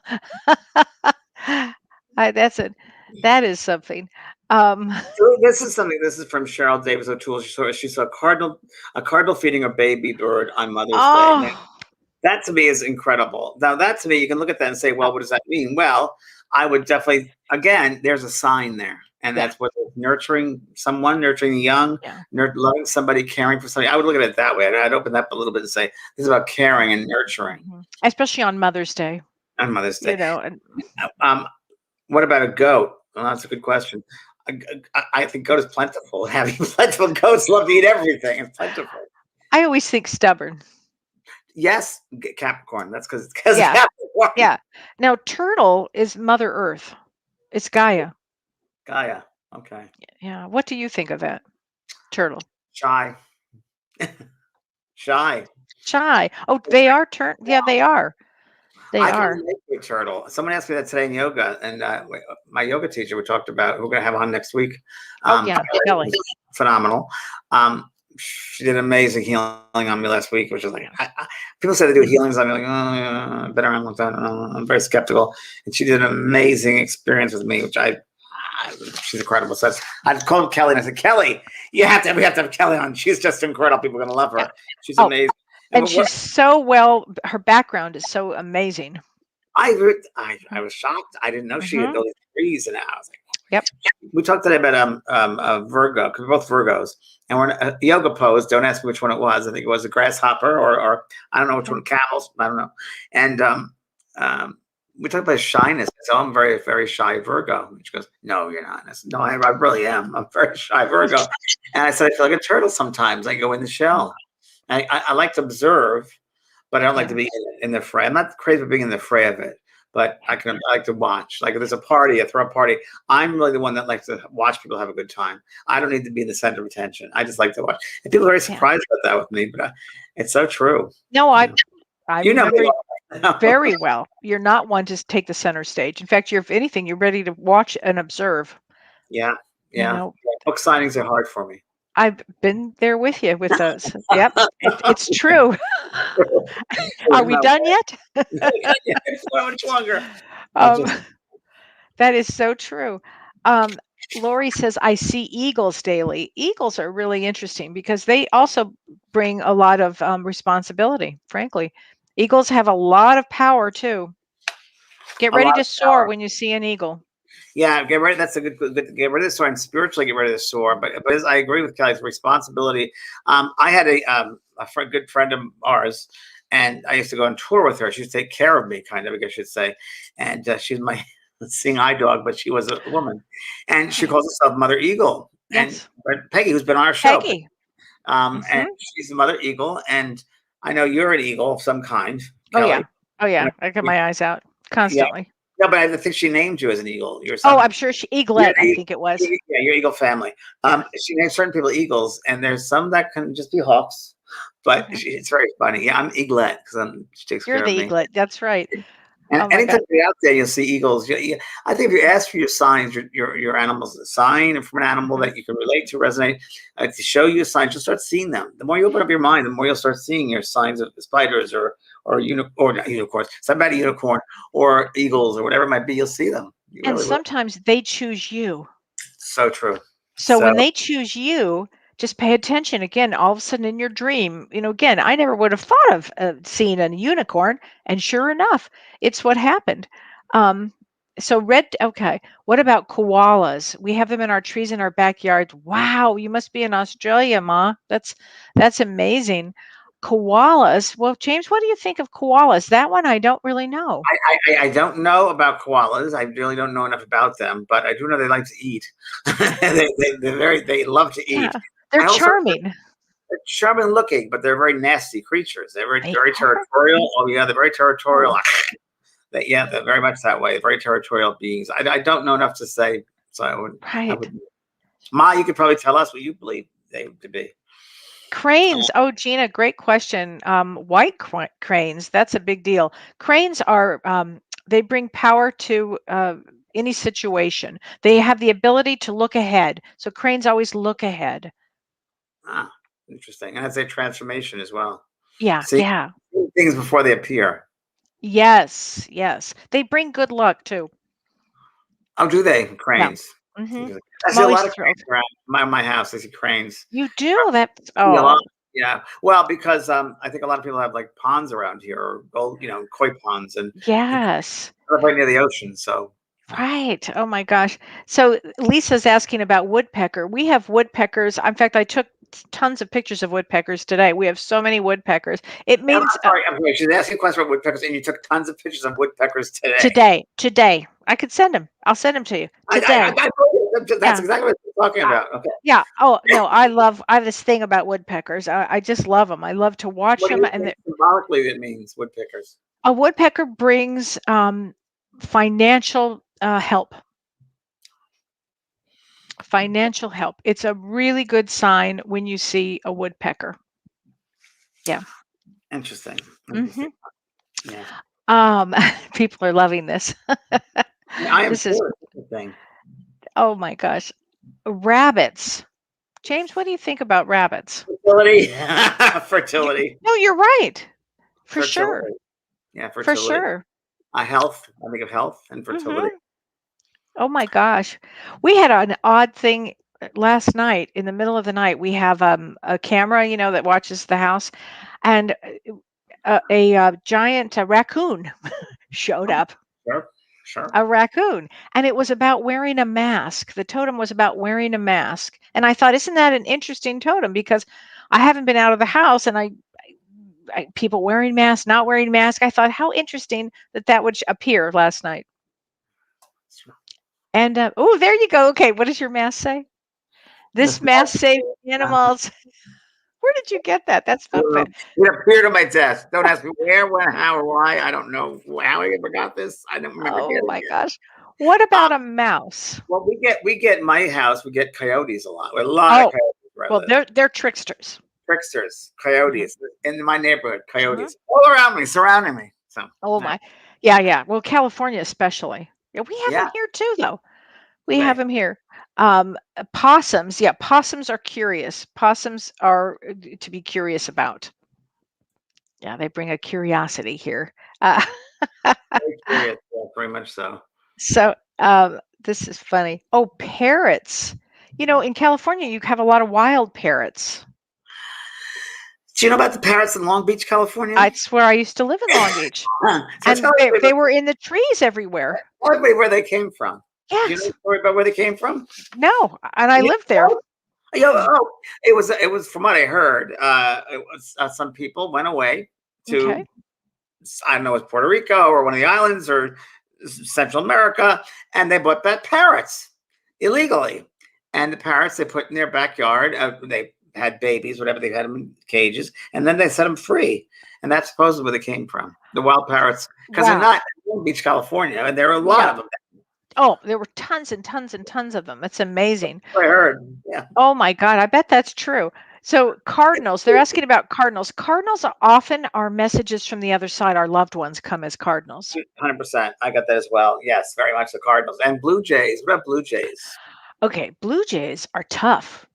S2: That is something. Um,
S1: So this is something. This is from Cheryl Davis O'Toole. She saw a cardinal feeding a baby bird on Mother's Day. Now,
S2: oh,
S1: that to me is incredible. Now that to me, you can look at that and say,
S2: uh,
S1: well, what does that mean? Well, I would definitely again, there's a sign there, and
S2: yeah,
S1: that's what nurturing someone, nurturing the young,
S2: yeah.
S1: loving somebody, caring for somebody. I would look at it that way. I'd open that up a little bit and say, this is about caring and nurturing
S2: Especially on Mother's Day,
S1: on Mother's Day.
S2: you know. And
S1: Um, what about a goat? Well, that's a good question. I think goat is plentiful. Having plentiful goats love to eat everything. It's plentiful.
S2: I always think stubborn.
S1: Yes, Capricorn. That's because
S2: Yeah,
S1: Capricorn.
S2: yeah. Now, turtle is Mother Earth. It's Gaia.
S1: Gaia. Okay.
S2: Yeah. What do you think of that? Turtle.
S1: Shy. Shy.
S2: Shy. Oh, they are Yeah, they are. They
S1: I can
S2: are.
S1: relate to a turtle. Someone asked me that today in yoga, and my yoga teacher we talked about, who we're going to have on next week.
S2: Oh, yeah, Kellee.
S1: Phenomenal. She did amazing healing on me last week, which is like,
S2: Yeah.
S1: people say they do healings. I'm like, I've been around a long time. I'm very skeptical. And she did an amazing experience with me, which she's incredible. So I've called Kellee and I said, Kellee, we have to have Kellee on. She's just incredible. People are going to love
S2: Yeah.
S1: her. She's
S2: Oh,
S1: amazing.
S2: and she's so her background is so amazing.
S1: I was shocked. I didn't know she had those trees, and I was like,
S2: Yep.
S1: we talked today about Virgo, because we're both Virgos, and we're in a yoga pose. Don't ask me which one it was. I think it was a grasshopper, or I don't know which one. Camels. I don't know. And we talked about shyness. So I'm very, very shy Virgo. And she goes, "No, you're not." And I said, "No, I really am. I'm very shy Virgo." And I said, "I feel like a turtle sometimes. I go in the shell. I like to observe, but I don't like to be in the fray. I'm not crazy for being in the fray of it, but I like to watch. Like if there's a party, a throw party, I'm really the one that likes to watch people have a good time. I don't need to be in the center of attention. I just like to watch. And people are very surprised about that with me, but it's so true.
S2: No, I remember very
S1: well.
S2: well. You're not one to take the center stage. In fact, if anything, you're ready to watch and observe.
S1: Yeah,
S2: You
S1: yeah.
S2: know,
S1: Book signings are hard for me.
S2: I've been there with you with those. Yep, it's true. Are we done yet?
S1: How much longer?
S2: Um, that is so true. Lori says, I see eagles daily. Eagles are really interesting because they also bring a lot of responsibility, frankly. Eagles have a lot of power too. Get
S1: A
S2: ready
S1: lot
S2: to
S1: of
S2: soar
S1: power.
S2: when you see an eagle.
S1: Yeah, get rid. That's a good. Get rid of the sore and spiritually get rid of the sore. But I agree with Kelly's responsibility. I had a good friend of ours, and I used to go on tour with her. She used to take care of me, kind of, I guess you'd say. And she's my seeing eye dog, but she was a woman, and she calls herself Mother Eagle. And
S2: Yes.
S1: Peggy, who's been on our show,
S2: Peggy.
S1: and she's the Mother Eagle. And I know you're an eagle of some kind,
S2: Oh yeah.
S1: Kelly.
S2: Oh yeah. I get my eyes out
S1: Yeah.
S2: constantly.
S1: No, but I think she named you as an eagle. You're
S2: Oh,
S1: some.
S2: I'm sure Eaglet, I think it was.
S1: Yeah, your eagle family.
S2: Yeah.
S1: She names certain people eagles, and there's some that can just be hawks. But it's very funny. Yeah, I'm eaglet because she takes
S2: You're
S1: care
S2: the
S1: of me.
S2: eaglet. That's right.
S1: And
S2: Oh my
S1: anytime
S2: God.
S1: you're out there, you'll see eagles. I think if you ask for your signs, your animal's a sign from an animal
S2: Mhm.
S1: that you can relate to, resonate, to show you a sign, you'll start seeing them. The more you open up your mind, the more you'll start seeing your signs of spiders or not unicorns, something about a unicorn or eagles or whatever it might be. You'll see them. You
S2: And
S1: really will.
S2: sometimes they choose you.
S1: So true.
S2: So
S1: So
S2: when they choose you, just pay attention. Again, all of a sudden in your dream, again, I never would have thought of seeing a unicorn, and sure enough, it's what happened. Um, okay. What about koalas? We have them in our trees in our backyard. Wow, you must be in Australia, Ma. That's amazing. Koalas. Well, James, what do you think of koalas? That one I don't really know.
S1: I don't know about koalas. I really don't know enough about them, but I do know they like to eat. They love to
S2: Yeah,
S1: eat.
S2: they're
S1: I also
S2: charming.
S1: they're charming looking, but they're very nasty creatures. They're very,
S2: They
S1: very
S2: are.
S1: territorial. Oh yeah, they're very territorial.
S2: Oh,
S1: They're very much that way. Very territorial beings. I don't know enough to say, so I
S2: right.
S1: would. Ma, you could probably tell us what you believe they to be.
S2: Cranes. Oh, Gina, great question. White cranes, that's a big deal. Cranes are, they bring power to any situation. They have the ability to look ahead. So cranes always look ahead.
S1: Ah, interesting. And I'd say transformation as well.
S2: Yeah,
S1: See
S2: yeah.
S1: things before they appear.
S2: Yes, yes. They bring good luck too.
S1: Oh, do they?
S2: Yeah.
S1: Cranes.
S2: hmm
S1: I
S2: I'm
S1: see a
S2: always
S1: lot of
S2: thrilled.
S1: cranes around my house. I see cranes.
S2: You do? That's,
S1: See a lot.
S2: oh,
S1: Yeah. Well, because I think a lot of people have like ponds around here or gold, koi ponds and
S2: yes.
S1: right near the ocean. So
S2: Right. Oh my gosh. So Lisa's asking about woodpecker. We have woodpeckers. In fact, I took tons of pictures of woodpeckers today. We have so many woodpeckers. It
S1: I'm
S2: means
S1: sorry. I'm sorry. She's asking a question about woodpeckers, and you took tons of pictures of woodpeckers today.
S2: today. I could send them. I'll send them to you today.
S1: That's
S2: Yeah.
S1: exactly what we're talking
S2: Uh,
S1: about. Okay.
S2: yeah. Oh no, I have this thing about woodpeckers. I just love them. I love to watch
S1: What do
S2: them.
S1: you
S2: And
S1: think symbolically it means, woodpeckers?
S2: a woodpecker brings financial help. Financial help. It's a really good sign when you see a woodpecker. Yeah.
S1: Interesting.
S2: hmm
S1: Interesting. Yeah.
S2: Um, people are loving this.
S1: I am
S2: This is,
S1: too. Interesting.
S2: oh my gosh. Rabbits. James, what do you think about rabbits?
S1: Fertility.
S2: You,
S1: Fertility.
S2: no, you're right. For sure.
S1: Fertility. Yeah,
S2: For
S1: fertility.
S2: sure.
S1: Health. I think of health and fertility.
S2: hmm Oh my gosh. We had an odd thing last night in the middle of the night. We have a camera, that watches the house, and a giant raccoon showed up.
S1: Sure. Sure.
S2: A raccoon, and it was about wearing a mask. The totem was about wearing a mask, and I thought, isn't that an interesting totem? Because I haven't been out of the house, and people wearing masks, not wearing masks. I thought, how interesting that would appear last night. And oh, there you go. Okay, what does your mask say? This mask saves animals. Where did you get that? That's so fun.
S1: It appeared on my desk. Don't ask me where, when, how, or why. I don't know how I ever got this. I don't remember
S2: Oh
S1: getting
S2: my
S1: it.
S2: gosh. What about a mouse?
S1: Well, we get in my house. We get coyotes a lot. A lot of
S2: Oh,
S1: coyotes where I
S2: well,
S1: live.
S2: they're tricksters.
S1: Tricksters,
S2: Mhm,
S1: coyotes in my neighborhood.
S2: mhm.
S1: Coyotes all around me, surrounding me. So
S2: Oh my. Yeah, yeah. Well, California especially. Yeah, we have them
S1: yeah,
S2: here too, though.
S1: do
S2: We have
S1: they?
S2: them here. Possums. Yeah, possums are curious. Possums are to be curious about. Yeah, they bring a curiosity here. Uh,
S1: Very curious. Yeah, very much so.
S2: so this is funny. Oh, parrots. In California, you have a lot of wild parrots.
S1: Do you know about the parrots in Long Beach, California?
S2: It's where I used to live in Long Beach,
S1: So tell
S2: and they
S1: everybody,
S2: were in the trees everywhere.
S1: tell everybody where they came from. Do you know
S2: Yes.
S1: the story about where they came from?
S2: No, and I
S1: You
S2: lived there.
S1: know? It was from what I heard. It was some people went away
S2: Okay.
S1: to I don't know, it's Puerto Rico or one of the islands or Central America, and they bought that parrots illegally. And the parrots they put in their backyard. They had babies, whatever. They had them in cages, and then they set them free. And that's supposedly where they came from. The wild parrots, because they're
S2: Wow.
S1: not in Long Beach, California, and there are a lot
S2: No.
S1: of them.
S2: Oh, there were tons and tons and tons of them. It's amazing.
S1: I heard. Yeah.
S2: Oh my God, I bet that's true. So cardinals, they're asking about cardinals. Cardinals often are messages from the other side. Our loved ones come as cardinals.
S1: 100%. I got that as well. Yes, very much the Cardinals and Blue Jays. What about Blue Jays?
S2: Okay, blue jays are tough.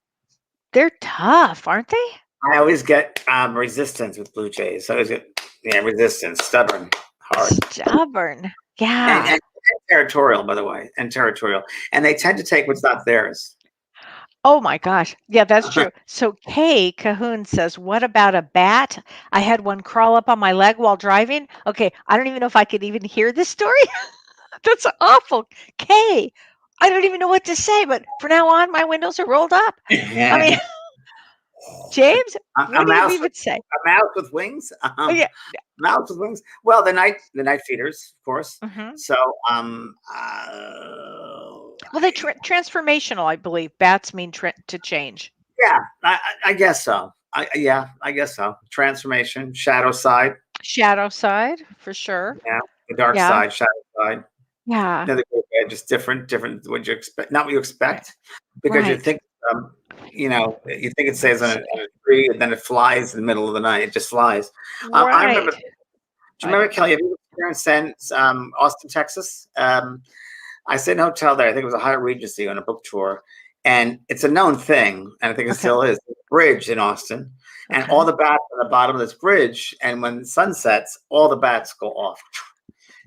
S2: They're tough, aren't they?
S1: I always get resistance with Blue Jays. I always get resistance, stubborn, hard,
S2: Stubborn.
S1: and,
S2: Yeah.
S1: and territorial. By the way, and territorial, and they tend to take what's not theirs.
S2: Oh my gosh. Yeah, that's true. So Kay Cahoon says, what about a bat? I had one crawl up on my leg while driving. Okay, I don't even know if I could even hear this story. That's awful. Kay, I don't even know what to say, but from now on, my windows are rolled up. I mean, James,
S1: a
S2: what do you
S1: mouse,
S2: even say?
S1: a mouse with wings.
S2: Oh, yeah.
S1: Mouse with wings. Well, the night feeders, of course.
S2: Mhm.
S1: So,
S2: Well, they transformational, I believe. Bats mean to change.
S1: yeah, I guess so. I guess so. Transformation, shadow side.
S2: Shadow side, for sure.
S1: Yeah, the dark
S2: Yeah.
S1: side, shadow side.
S2: Yeah.
S1: Another good way, just different. What you expect, not what you expect, because you
S2: Right.
S1: think, you think it stays on a tree and then it flies in the middle of the night. It just flies. I remember.
S2: Right.
S1: Do you remember, Kelly? Have you experienced Austin, Texas? I stayed in a hotel there. I think it was a Hyatt Regency on a book tour, and it's a known thing, and I think it
S2: Okay.
S1: still is. Bridge in Austin, and
S2: Okay.
S1: all the bats at the bottom of this bridge, and when the sun sets, all the bats go off,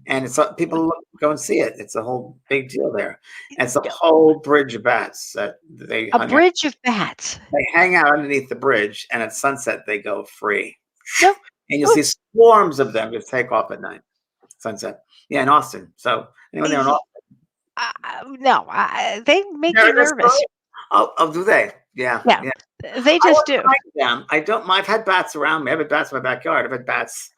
S1: and it's people go and see it. It's a whole big deal there. And it's a whole bridge of bats that they
S2: A bridge of bats.
S1: They hang out underneath the bridge, and at sunset they go free.
S2: No.
S1: And you'll see swarms of them just take off at night, sunset. Yeah, in Austin. So anyone there in Austin?
S2: No, they make me nervous.
S1: Oh, do they? Yeah.
S2: Yeah, they just do.
S1: Them. I don't mind. I've had bats around me. I've had bats in my backyard. I've had bats.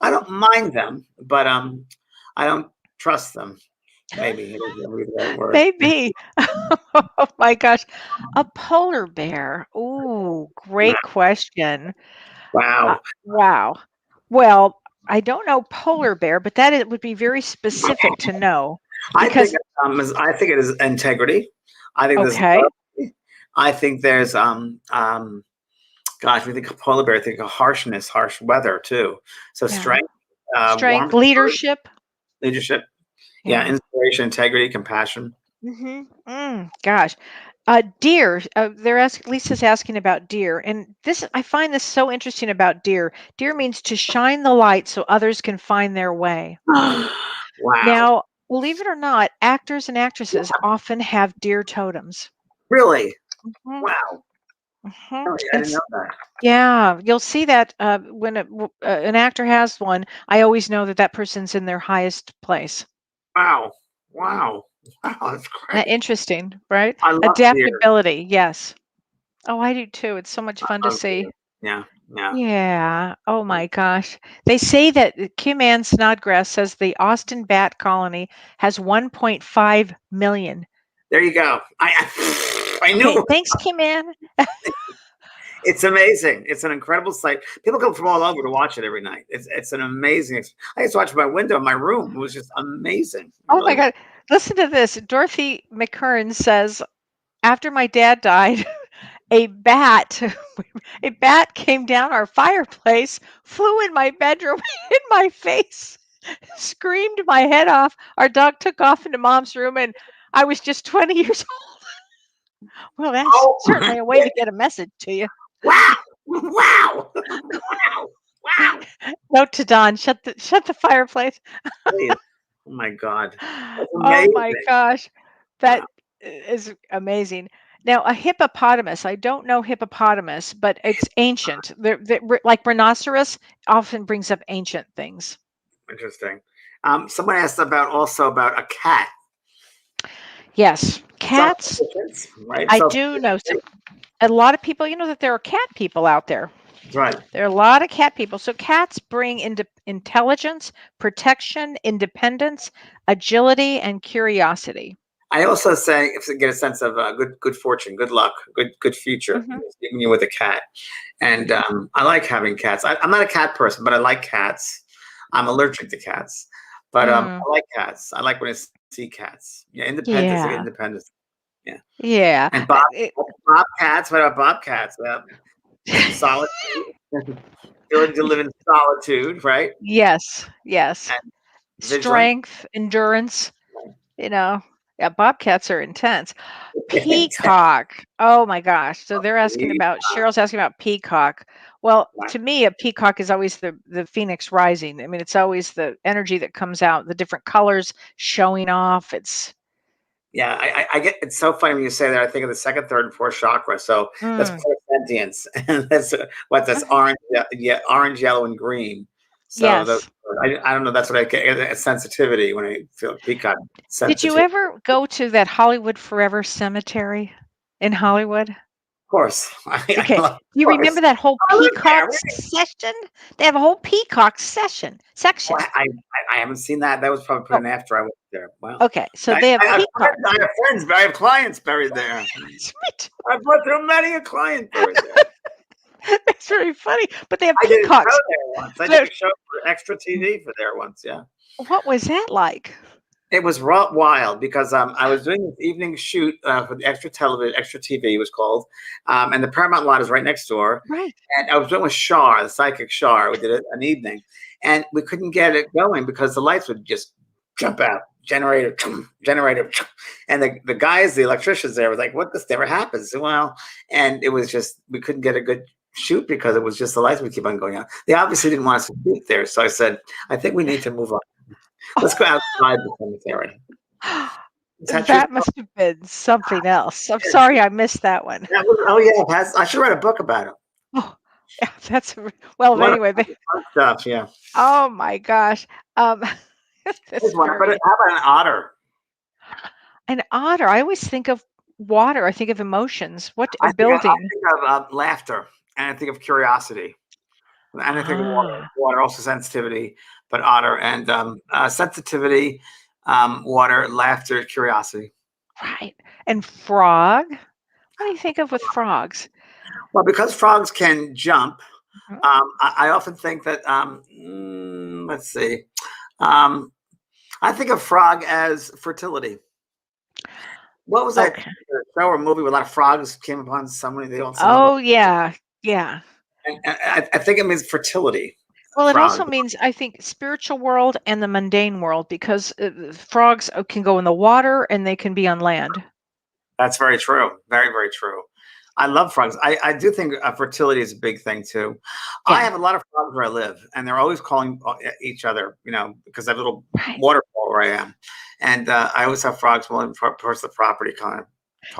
S1: I don't mind them, but I don't trust them. Maybe it isn't really the right word.
S2: Maybe. Oh my gosh. A polar bear. Ooh, great question.
S1: Wow.
S2: Wow. Well, I don't know polar bear, but that it would be very specific to know. Because
S1: I think it is integrity. I think
S2: okay.
S1: I think there's gosh, we think of polar bear, I think of harshness, harsh weather too. So strength,
S2: strength,
S1: warmth,
S2: leadership.
S1: leadership. Yeah, inspiration, integrity, compassion.
S2: Gosh. Deer. Lisa's asking about deer, and this I find this so interesting about deer. Deer means to shine the light so others can find their way.
S1: Wow.
S2: Now, believe it or not, actors and actresses often have deer totems.
S1: Really?
S2: Mhm.
S1: Wow. Really? I didn't know that.
S2: Yeah, you'll see that when an actor has one. I always know that that person's in their highest place.
S1: Wow. Wow. Wow, that's great.
S2: Interesting, right?
S1: I love
S2: Adaptability, yes. Oh, I do too. It's so much fun to see.
S1: Yeah, yeah.
S2: Yeah. Oh my gosh. They say that Kim Ann Snodgrass says the Austin bat colony has 1.5 million.
S1: There you go. I knew.
S2: Okay, thanks, Kim Ann.
S1: It's amazing. It's an incredible sight. People come from all over to watch it every night. It's an amazing. I used to watch my window in my room. It was just amazing.
S2: Oh my God. Listen to this. Dorothy McKern says, after my dad died, a bat came down our fireplace, flew in my bedroom, hit my face, screamed my head off. Our dog took off into mom's room, and I was just 20 years old. Well, that's certainly a way to get a message to you.
S1: Wow. Wow. Wow. Wow.
S2: Note to Don, shut the fireplace.
S1: Oh my God.
S2: Oh my gosh. That is amazing. Now, a hippopotamus, I don't know hippopotamus, but it's ancient. Like rhinoceros often brings up ancient things.
S1: Interesting. Someone asked also about a cat.
S2: Yes, cats.
S1: Right?
S2: I do know. So a lot of people, that there are cat people out there.
S1: Right.
S2: There are a lot of cat people. So cats bring intelligence, protection, independence, agility, and curiosity.
S1: I also say if to get a sense of good fortune, good luck, good future, even you with a cat. And I like having cats. I'm not a cat person, but I like cats. I'm allergic to cats, but I like cats. I like when I see cats. Yeah, independence.
S2: Yeah.
S1: Independence. Yeah.
S2: Yeah.
S1: And bobcats. What about bobcats? solitude. Ability to live in solitude, right?
S2: Yes, yes.
S1: And vigilant.
S2: Strength, endurance, you know. Yeah, bobcats are intense. Peacock. Oh my gosh. So they're asking about Cheryl's asking about peacock. Well, to me, a peacock is always the phoenix rising. I mean, it's always the energy that comes out, the different colors showing off. It's
S1: Yeah, I get. It's so funny when you say that. I think of the second, third, and fourth chakra. So that's
S2: mm,
S1: clairsentience, and that's what that's
S2: okay.
S1: orange, yeah, orange, yellow, and green. So
S2: Yes.
S1: I don't know. That's what I get a sensitivity when I feel peacock
S2: Did you
S1: sensitive.
S2: ever go to that Hollywood Forever cemetery in Hollywood?
S1: Of course,
S2: Okay.
S1: of
S2: You
S1: course.
S2: remember that whole
S1: I live there.
S2: peacock session? They have a whole peacock
S1: Oh,
S2: section.
S1: I haven't seen that. That was probably put
S2: Oh,
S1: in after I went there. Wow.
S2: okay. So they have peacock.
S1: I have friends, I have clients buried there.
S2: Sweet.
S1: I've been through many a client buried there.
S2: That's very funny. But they have
S1: I did a show
S2: peacocks.
S1: there once. I did
S2: So
S1: a show for extra TV for there once. Yeah.
S2: what was that like?
S1: It was wild because I was doing this evening shoot for the extra television, extra TV was called, and the Paramount lot is right next door.
S2: Right.
S1: And I was doing with Shar, the psychic Shar. We did it an evening, and we couldn't get it going because the lights would just jump out, generator, generator, and the guys, the electricians there, was like, "What? This never happens." Well, and it was just we couldn't get a good shoot because it was just the lights would keep on going out. They obviously didn't want us to shoot there, so I said, "I think we need to move on." Let's go outside the cemetery. Is that true?
S2: That must have been something else. I'm sorry I missed that one.
S1: Oh yeah, I should write a book about it.
S2: Oh, yeah, well,
S1: What
S2: anyway,
S1: fun stuff, yeah.
S2: oh my gosh. Um,
S1: Here's
S2: that's
S1: one.
S2: very
S1: How about an otter?
S2: an otter. I always think of water. I think of emotions. What a
S1: I
S2: building.
S1: think of laughter, and I think of curiosity, and I think of water.
S2: Ah,
S1: Water also sensitivity, but otter and sensitivity, water, laughter, curiosity.
S2: right. And frog. What do you think of with frogs?
S1: Well, because frogs can jump,
S2: Mhm.
S1: I often think that. Let's see. Um, I think of frog as fertility. What was that
S2: Okay.
S1: show or movie where a lot of frogs came upon somebody they all sang about?
S2: Oh yeah. Yeah.
S1: And I think it means fertility.
S2: Well, it
S1: Frog.
S2: also means, I think, spiritual world and the mundane world because frogs can go in the water and they can be on land.
S1: That's very true. Very, very true. I love frogs. I do think fertility is a big thing too. I
S2: Yeah.
S1: have a lot of frogs where I live, and they're always calling each other, because I have a little
S2: Right.
S1: waterfall where I am. And I always have frogs willing across the property kind of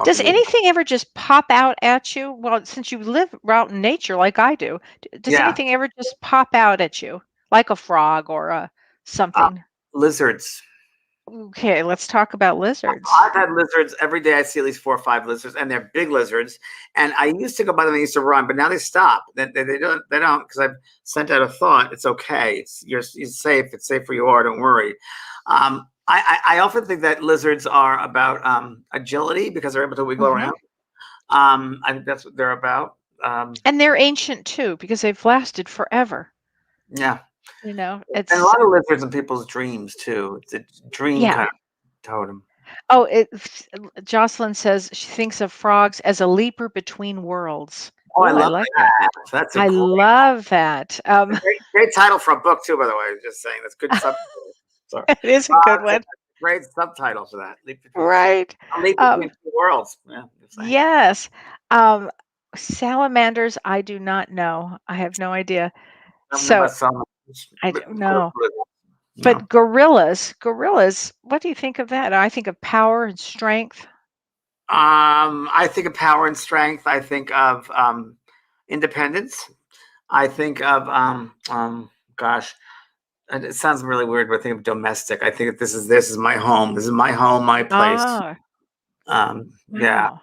S2: Does
S1: talking to me.
S2: anything ever just pop out at you? Well, since you live out in nature like I do, does
S1: Yeah.
S2: anything ever just pop out at you like a frog or
S1: Uh,
S2: something?
S1: lizards.
S2: Okay, let's talk about lizards.
S1: I've had lizards every day. I see at least 4 or 5 lizards, and they're big lizards. And I used to go by them. I used to run, but now they stop. They don't. They don't because I've sent out a thought. It's okay. You're safe. It's safe where you are. Don't worry. I often think that lizards are about agility because they're able to wiggle
S2: Hmm.
S1: around. I think that's what they're about.
S2: And they're ancient too because they've lasted forever.
S1: Yeah, and a
S2: It's
S1: lot of lizards in people's dreams too. It's a dream
S2: yeah.
S1: kind of totem.
S2: Oh, Jocelyn says she thinks of frogs as a leaper between worlds.
S1: Oh, I
S2: Oh, I
S1: love
S2: like that.
S1: that. That's a
S2: I
S1: great,
S2: love that.
S1: great title for a book too. By the way, just saying that's good subtitle. Sorry.
S2: It is a good one,
S1: Great subtitle for that.
S2: right?
S1: A leap
S2: Um,
S1: between two worlds. Yeah, just saying.
S2: yes. Um, Salamanders, I do not know. I have no idea.
S1: I don't know
S2: So
S1: about some.
S2: I don't know.
S1: No.
S2: But gorillas, what do you think of that? I think of power and strength.
S1: I think of power and strength. I think of independence. I think of gosh, and it sounds really weird, but I think of domestic. I think that this is my home. This is my home, my place.
S2: Ah,
S1: Yeah,
S2: wow.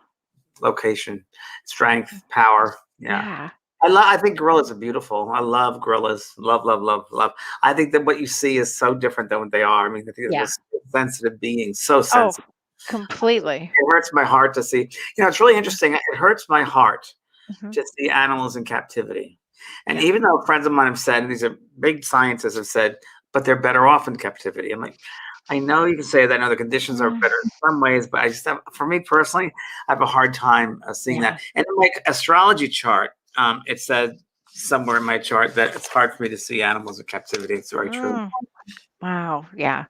S1: location, strength, power. Yeah.
S2: Yeah.
S1: I think gorillas are beautiful. I love gorillas. Love, love, love, love. I think that what you see is so different than what they are. I mean, I think
S2: Yeah.
S1: they're sensitive beings, so
S2: Oh,
S1: sensitive.
S2: completely.
S1: It hurts my heart to see. It's really interesting. It hurts my heart
S2: Mhm.
S1: to see animals in captivity. And
S2: Yeah.
S1: even though friends of mine have said, and these are big scientists have said, but they're better off in captivity. I'm like, I know you can say that. I know the conditions are
S2: Mm,
S1: better in some ways, but I just have, for me personally, I have a hard time seeing
S2: yeah.
S1: that. And in my astrology chart, it said somewhere in my chart that it's hard for me to see animals in captivity. It's very true.
S2: Wow. Yeah,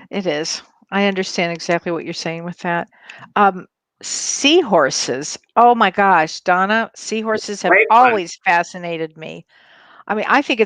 S2: it is. I understand exactly what you're saying with that. Um, Seahorses. Oh my gosh, Donna, seahorses have
S1: Great one.
S2: always fascinated me. I mean, I think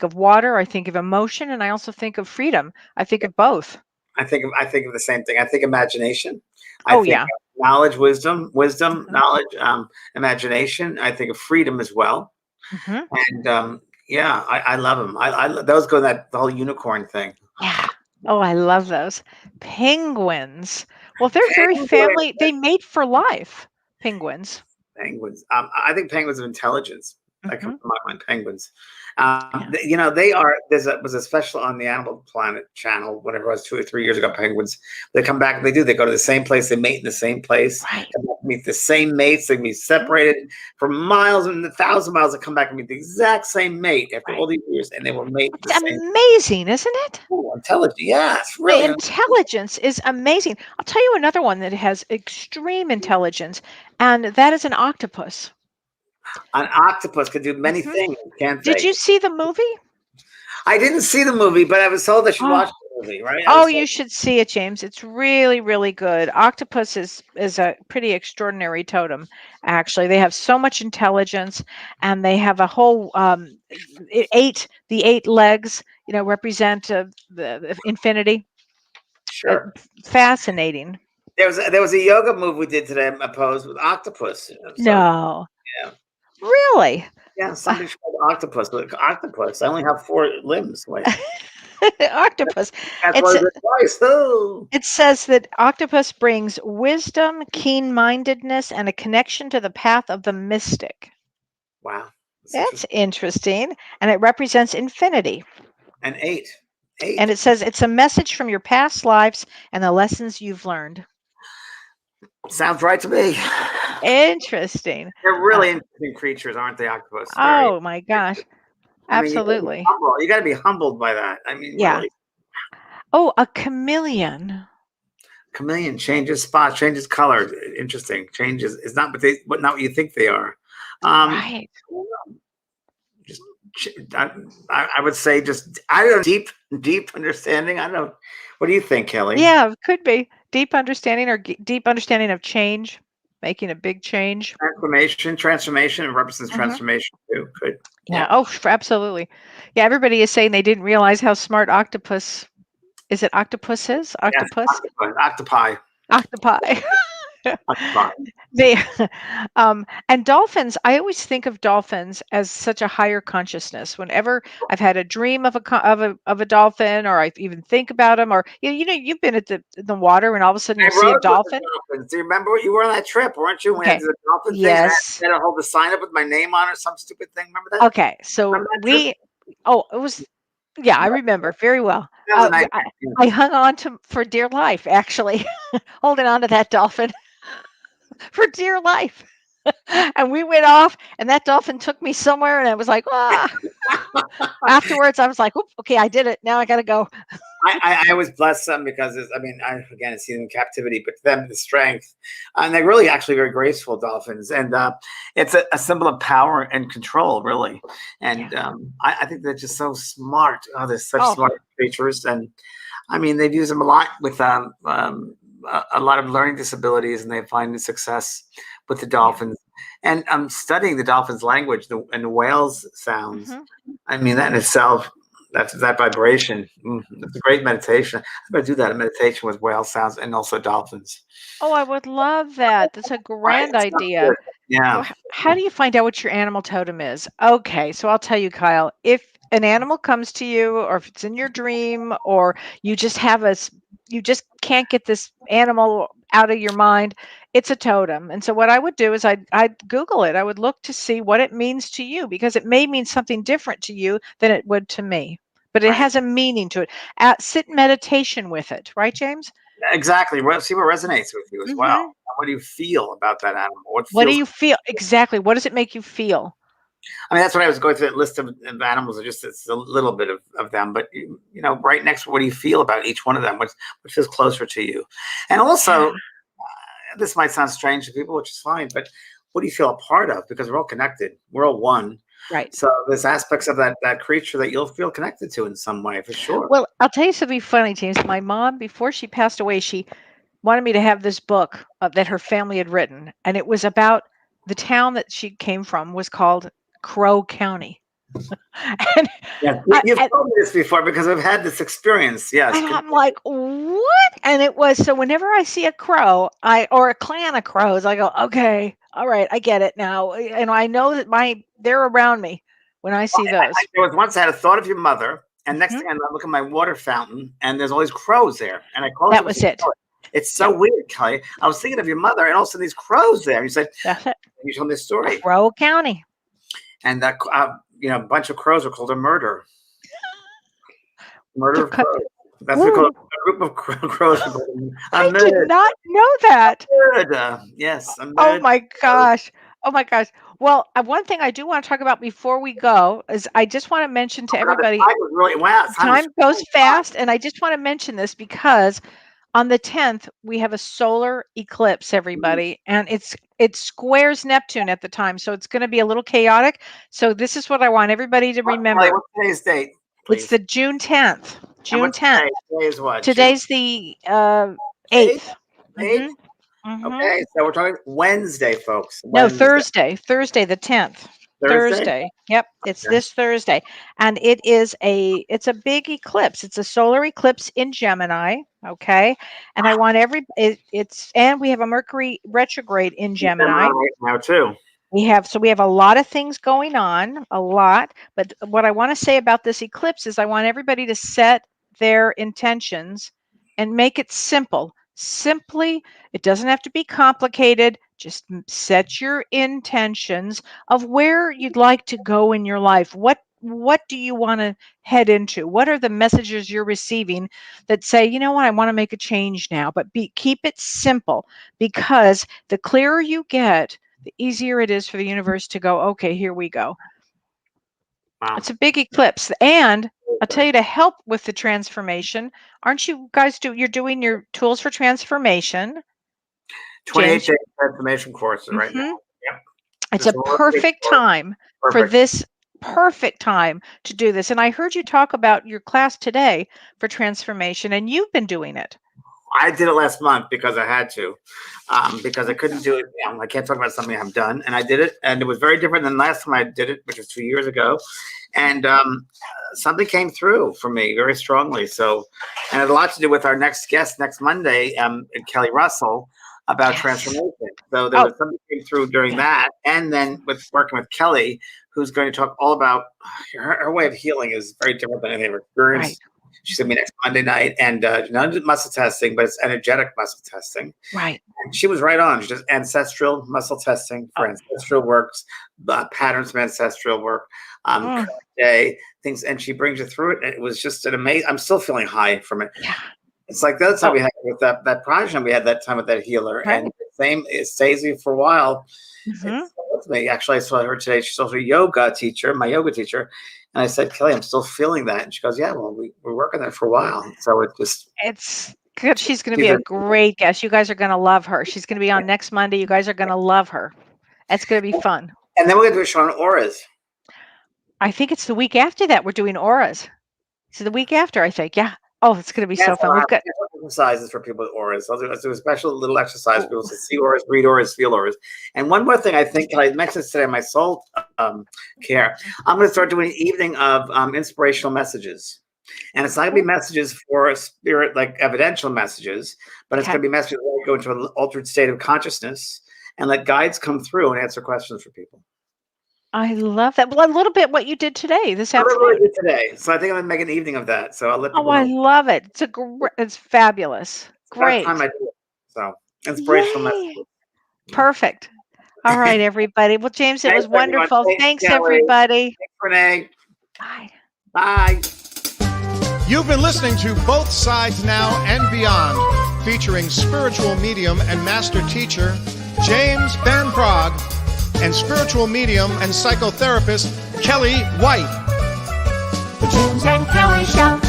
S2: of water, I think of emotion, and I also think of freedom. I think of both.
S1: I think of the same thing. I think imagination. I
S2: Oh
S1: think
S2: yeah.
S1: knowledge, wisdom,
S2: Mhm.
S1: knowledge, imagination. I think of freedom as well.
S2: Mhm.
S1: And yeah, I love them. Those go that the whole unicorn thing.
S2: Yeah. Oh, I love those. Penguins. Well, they're very
S1: Penguins.
S2: family. They mate for life. Penguins.
S1: Penguins. I think penguins of intelligence. That comes
S2: Mhm.
S1: to my mind. Penguins.
S2: Yeah.
S1: They are. Was a special on the Animal Planet channel, whatever it was, 2 or 3 years ago. Penguins. They come back. They do. They go to the same place. They mate in the same place.
S2: Right.
S1: Come back, meet the same mates. They can be
S2: Mhm.
S1: separated for miles and 1,000 miles. They come back and meet the exact same mate after
S2: Right.
S1: all these years, and they will mate the
S2: It's
S1: same.
S2: amazing, isn't it?
S1: Oh, intelligent. Yeah, it's
S2: The
S1: really
S2: intelligence is amazing. I'll tell you another one that has extreme intelligence, and that is an octopus.
S1: an octopus could do many
S2: Mhm.
S1: things, can't
S2: Did
S1: they?
S2: you see the movie?
S1: I didn't see the movie, but I was told I should
S2: Oh,
S1: watch the movie. Right? I
S2: oh,
S1: was told.
S2: you should see it, James. It's really, really good. Octopus is a pretty extraordinary totem, actually. They have so much intelligence, and they have a whole the eight legs, represent the infinity.
S1: Sure.
S2: Fascinating.
S1: There was a yoga move we did today. I posed with octopus. So
S2: No,
S1: yeah,
S2: really.
S1: yeah. Somebody tried octopus. Look, octopus. I only have 4 limbs. Wait,
S2: Octopus.
S1: that's
S2: It's
S1: why it's twice. Oh,
S2: it says that octopus brings wisdom, keen-mindedness, and a connection to the path of the mystic.
S1: wow. That's
S2: That's
S1: interesting.
S2: interesting. And it represents infinity.
S1: And eight,
S2: And
S1: eight.
S2: it says it's a message from your past lives and the lessons you've learned.
S1: Sounds right to me.
S2: Interesting.
S1: They're
S2: Uh,
S1: really interesting creatures, aren't they? Octopus. Very.
S2: oh my gosh.
S1: I mean, you got to be
S2: Absolutely.
S1: humble. You got to be humbled by that. I mean,
S2: Yeah.
S1: really.
S2: Oh, a chameleon.
S1: Chameleon changes spot, changes color. Interesting. Changes. It's not not what you think they are. Um,
S2: Right.
S1: just I would say just I don't know, deep understanding. I don't know. What do you think, Kelly?
S2: Yeah, could be deep understanding or deep understanding of change, making a big change.
S1: Transformation. It represents
S2: Mhm.
S1: transformation too. Could.
S2: Yeah.
S1: Yeah.
S2: Oh, absolutely. Yeah. Everybody is saying they didn't realize how smart octopus is. It octopuses?
S1: Yes.
S2: Octopus?
S1: Octopi.
S2: Octopi.
S1: Octopi.
S2: They, and dolphins. I always think of dolphins as such a higher consciousness. Whenever I've had a dream of a dolphin, or I even think about them, or you've been at the water, and all of a sudden
S1: I
S2: you'll see a
S1: rode with the
S2: dolphin.
S1: dolphins. Do you remember what you were on that trip, weren't you? When I
S2: Okay.
S1: did the dolphin thing, and
S2: Yes.
S1: I had to hold the sign up with my name on it, or some stupid thing. Remember that?
S2: Okay. So
S1: Remember that trip?
S2: it was, yeah, I remember very well.
S1: That was a
S2: Yeah,
S1: nightmare. Yeah.
S2: I hung on to for dear life, actually, holding on to that dolphin for dear life. And we went off, and that dolphin took me somewhere, and I was like, ah. Afterwards, I was like, "Oop, okay, I did it. Now I got to go."
S1: I always bless them because I mean, again, I see them in captivity, but to them, the strength, and they're really actually very graceful dolphins, and it's a symbol of power and control, really.
S2: Yeah.
S1: And I think they're just so smart. Oh, they're such
S2: Oh,
S1: smart creatures, and I mean, they've used them a lot with a lot of learning disabilities, and they find the success with the
S2: yeah.
S1: dolphins. And I'm studying the dolphins' language and the whales' sounds.
S2: Hmm.
S1: I mean, that in itself, that vibration. It's a great meditation. I'm going to do that, a meditation with whale sounds and also dolphins.
S2: Oh, I would love that. That's a
S1: Right?
S2: grand
S1: It sounds good.
S2: idea. So,
S1: Yeah.
S2: how do you find out what your animal totem is? Okay, so I'll tell you, Kyle. If an animal comes to you, or if it's in your dream, or you just you just can't get this animal out of your mind, it's a totem. And so, what I would do is I'd Google it. I would look to see what it means to you, because it may mean something different to you than it would to me. But it
S1: Right.
S2: has a meaning to it. Sit in meditation with it, right, James?
S1: Exactly. Well, see what resonates with you as well.
S2: Hmm.
S1: What do you feel about that animal? What
S2: What do
S1: feels?
S2: you feel exactly? What does it make you feel?
S1: I mean, that's what I was going through that list of animals. Just it's a little bit of them, but right next, what do you feel about each one of them? What feels closer to you? And
S2: Yeah.
S1: also, this might sound strange to people, which is fine, but who do you feel a part of? Because we're all connected. We're all one.
S2: Right.
S1: So there's aspects of that creature that you'll feel connected to in some way, for sure.
S2: Well, I'll tell you something funny, James. My mom, before she passed away, she wanted me to have this book that her family had written, and it was about the town that she came from was called Crow County. And
S1: you've told me this before because we've had this experience. Yes.
S2: And I'm like, what? And it was, so whenever I see a crow, or a clan of crows, I go, okay, all right, I get it now. And I know that they're around me when I see those.
S1: There was once I had a thought of your mother, and next thing I look at my water fountain, and there's all these crows there. And I closed
S2: That was it.
S1: It's so weird, Kellee. I was thinking of your mother, and all of a sudden these crows there. You said,
S2: that's it.
S1: You told me this story.
S2: Crow County.
S1: And that, a bunch of crows are called a murder. Murder of crows. That's what we call a group of crows.
S2: I did not know that.
S1: Yes.
S2: Oh my gosh. Oh my gosh. Well, one thing I do want to talk about before we go is I just want to mention to everybody, time goes fast, and I just want to mention this because on the 10th, we have a solar eclipse, everybody, and it squares Neptune at the time, so it's going to be a little chaotic. So this is what I want everybody to remember.
S1: What's today's date? Please.
S2: It's the June 10th. June 10th.
S1: Today is what?
S2: Today's the 8th.
S1: 8th? Okay, so we're talking Wednesday, folks.
S2: No, Thursday the 10th. Thursday. Yep, it's this Thursday, and it's a big eclipse. It's a solar eclipse in Gemini. Okay, and I want and we have a Mercury retrograde in Gemini
S1: right now too.
S2: We have a lot of things going on, but what I want to say about this eclipse is I want everybody to set their intentions and make it simple. Simply, it doesn't have to be complicated. Just set your intentions of where you'd like to go in your life. What do you want to head into? What are the messages you're receiving that say, you know what, I want to make a change now? But keep it simple, because the clearer you get, the easier it is for the universe to go, okay, here we go. Wow. It's a big eclipse. And I'll tell you, to help with the transformation, aren't you guys you're doing your tools for transformation?
S1: 28-day transformation courses right now. Yep.
S2: It's a perfect time for this. Perfect time to do this. And I heard you talk about your class today for transformation, and you've been doing it.
S1: I did it last month because I had to, because I couldn't do it. I can't talk about something I've done, and I did it, and it was very different than last time I did it, which was 2 years ago. And something came through for me very strongly. So, and it had a lot to do with our next guest next Monday, Kellee Russell, about transformation. So there was something came through during that, and then with working with Kellee, who's going to talk all about her way of healing is very different than anything I've experienced. Right. She's going to be next Monday night, and not muscle testing, but it's energetic muscle testing.
S2: Right.
S1: And she was right on. She does ancestral muscle testing for ancestral works, patterns of ancestral work, day things, and she brings you through it. And it was just an amazing. I'm still feeling high from it. Yeah. It's like that's how we had with that project. We had that time with that healer, and the same. It stays with you for a while. With me, actually, I saw her today. She's also a yoga teacher, my yoga teacher. And I said, Kellee, I'm still feeling that. And she goes, yeah, well, we're working there for a while. So
S2: it's good. She's going to be a great guest. You guys are going to love her. She's going to be on next Monday. You guys are going to love her. It's going to be fun.
S1: And then we're going to do a show on auras.
S2: I think it's the week after that. We're doing auras. It's the week after, I think. Yeah. Oh, it's going to be so fun. We've got
S1: exercises for people with auras. Let's do a special little exercise for people to see auras, read auras, feel auras. And one more thing, I think, I mentioned this today in my soul care. I'm going to start doing an evening of inspirational messages. And it's not going to be messages for spirit, like evidential messages, but it's going to be messages where we go into an altered state of consciousness and let guides come through and answer questions for people.
S2: I love that. Well, a little bit what you did today, this afternoon.
S1: What I did today. So I think I'm going to make an evening of that. So I'll let people know.
S2: I love it. It's fabulous. Great.
S1: Time I do it. So inspirational messages.
S2: Perfect. All right, everybody. Well, James, it was wonderful. Thanks, everybody.
S1: Thanks, Renee.
S2: Bye.
S1: Bye.
S3: You've been listening to Both Sides Now and Beyond, featuring spiritual medium and master teacher James Van Praagh and spiritual medium and psychotherapist Kellee White.
S4: The James and Kellee Show.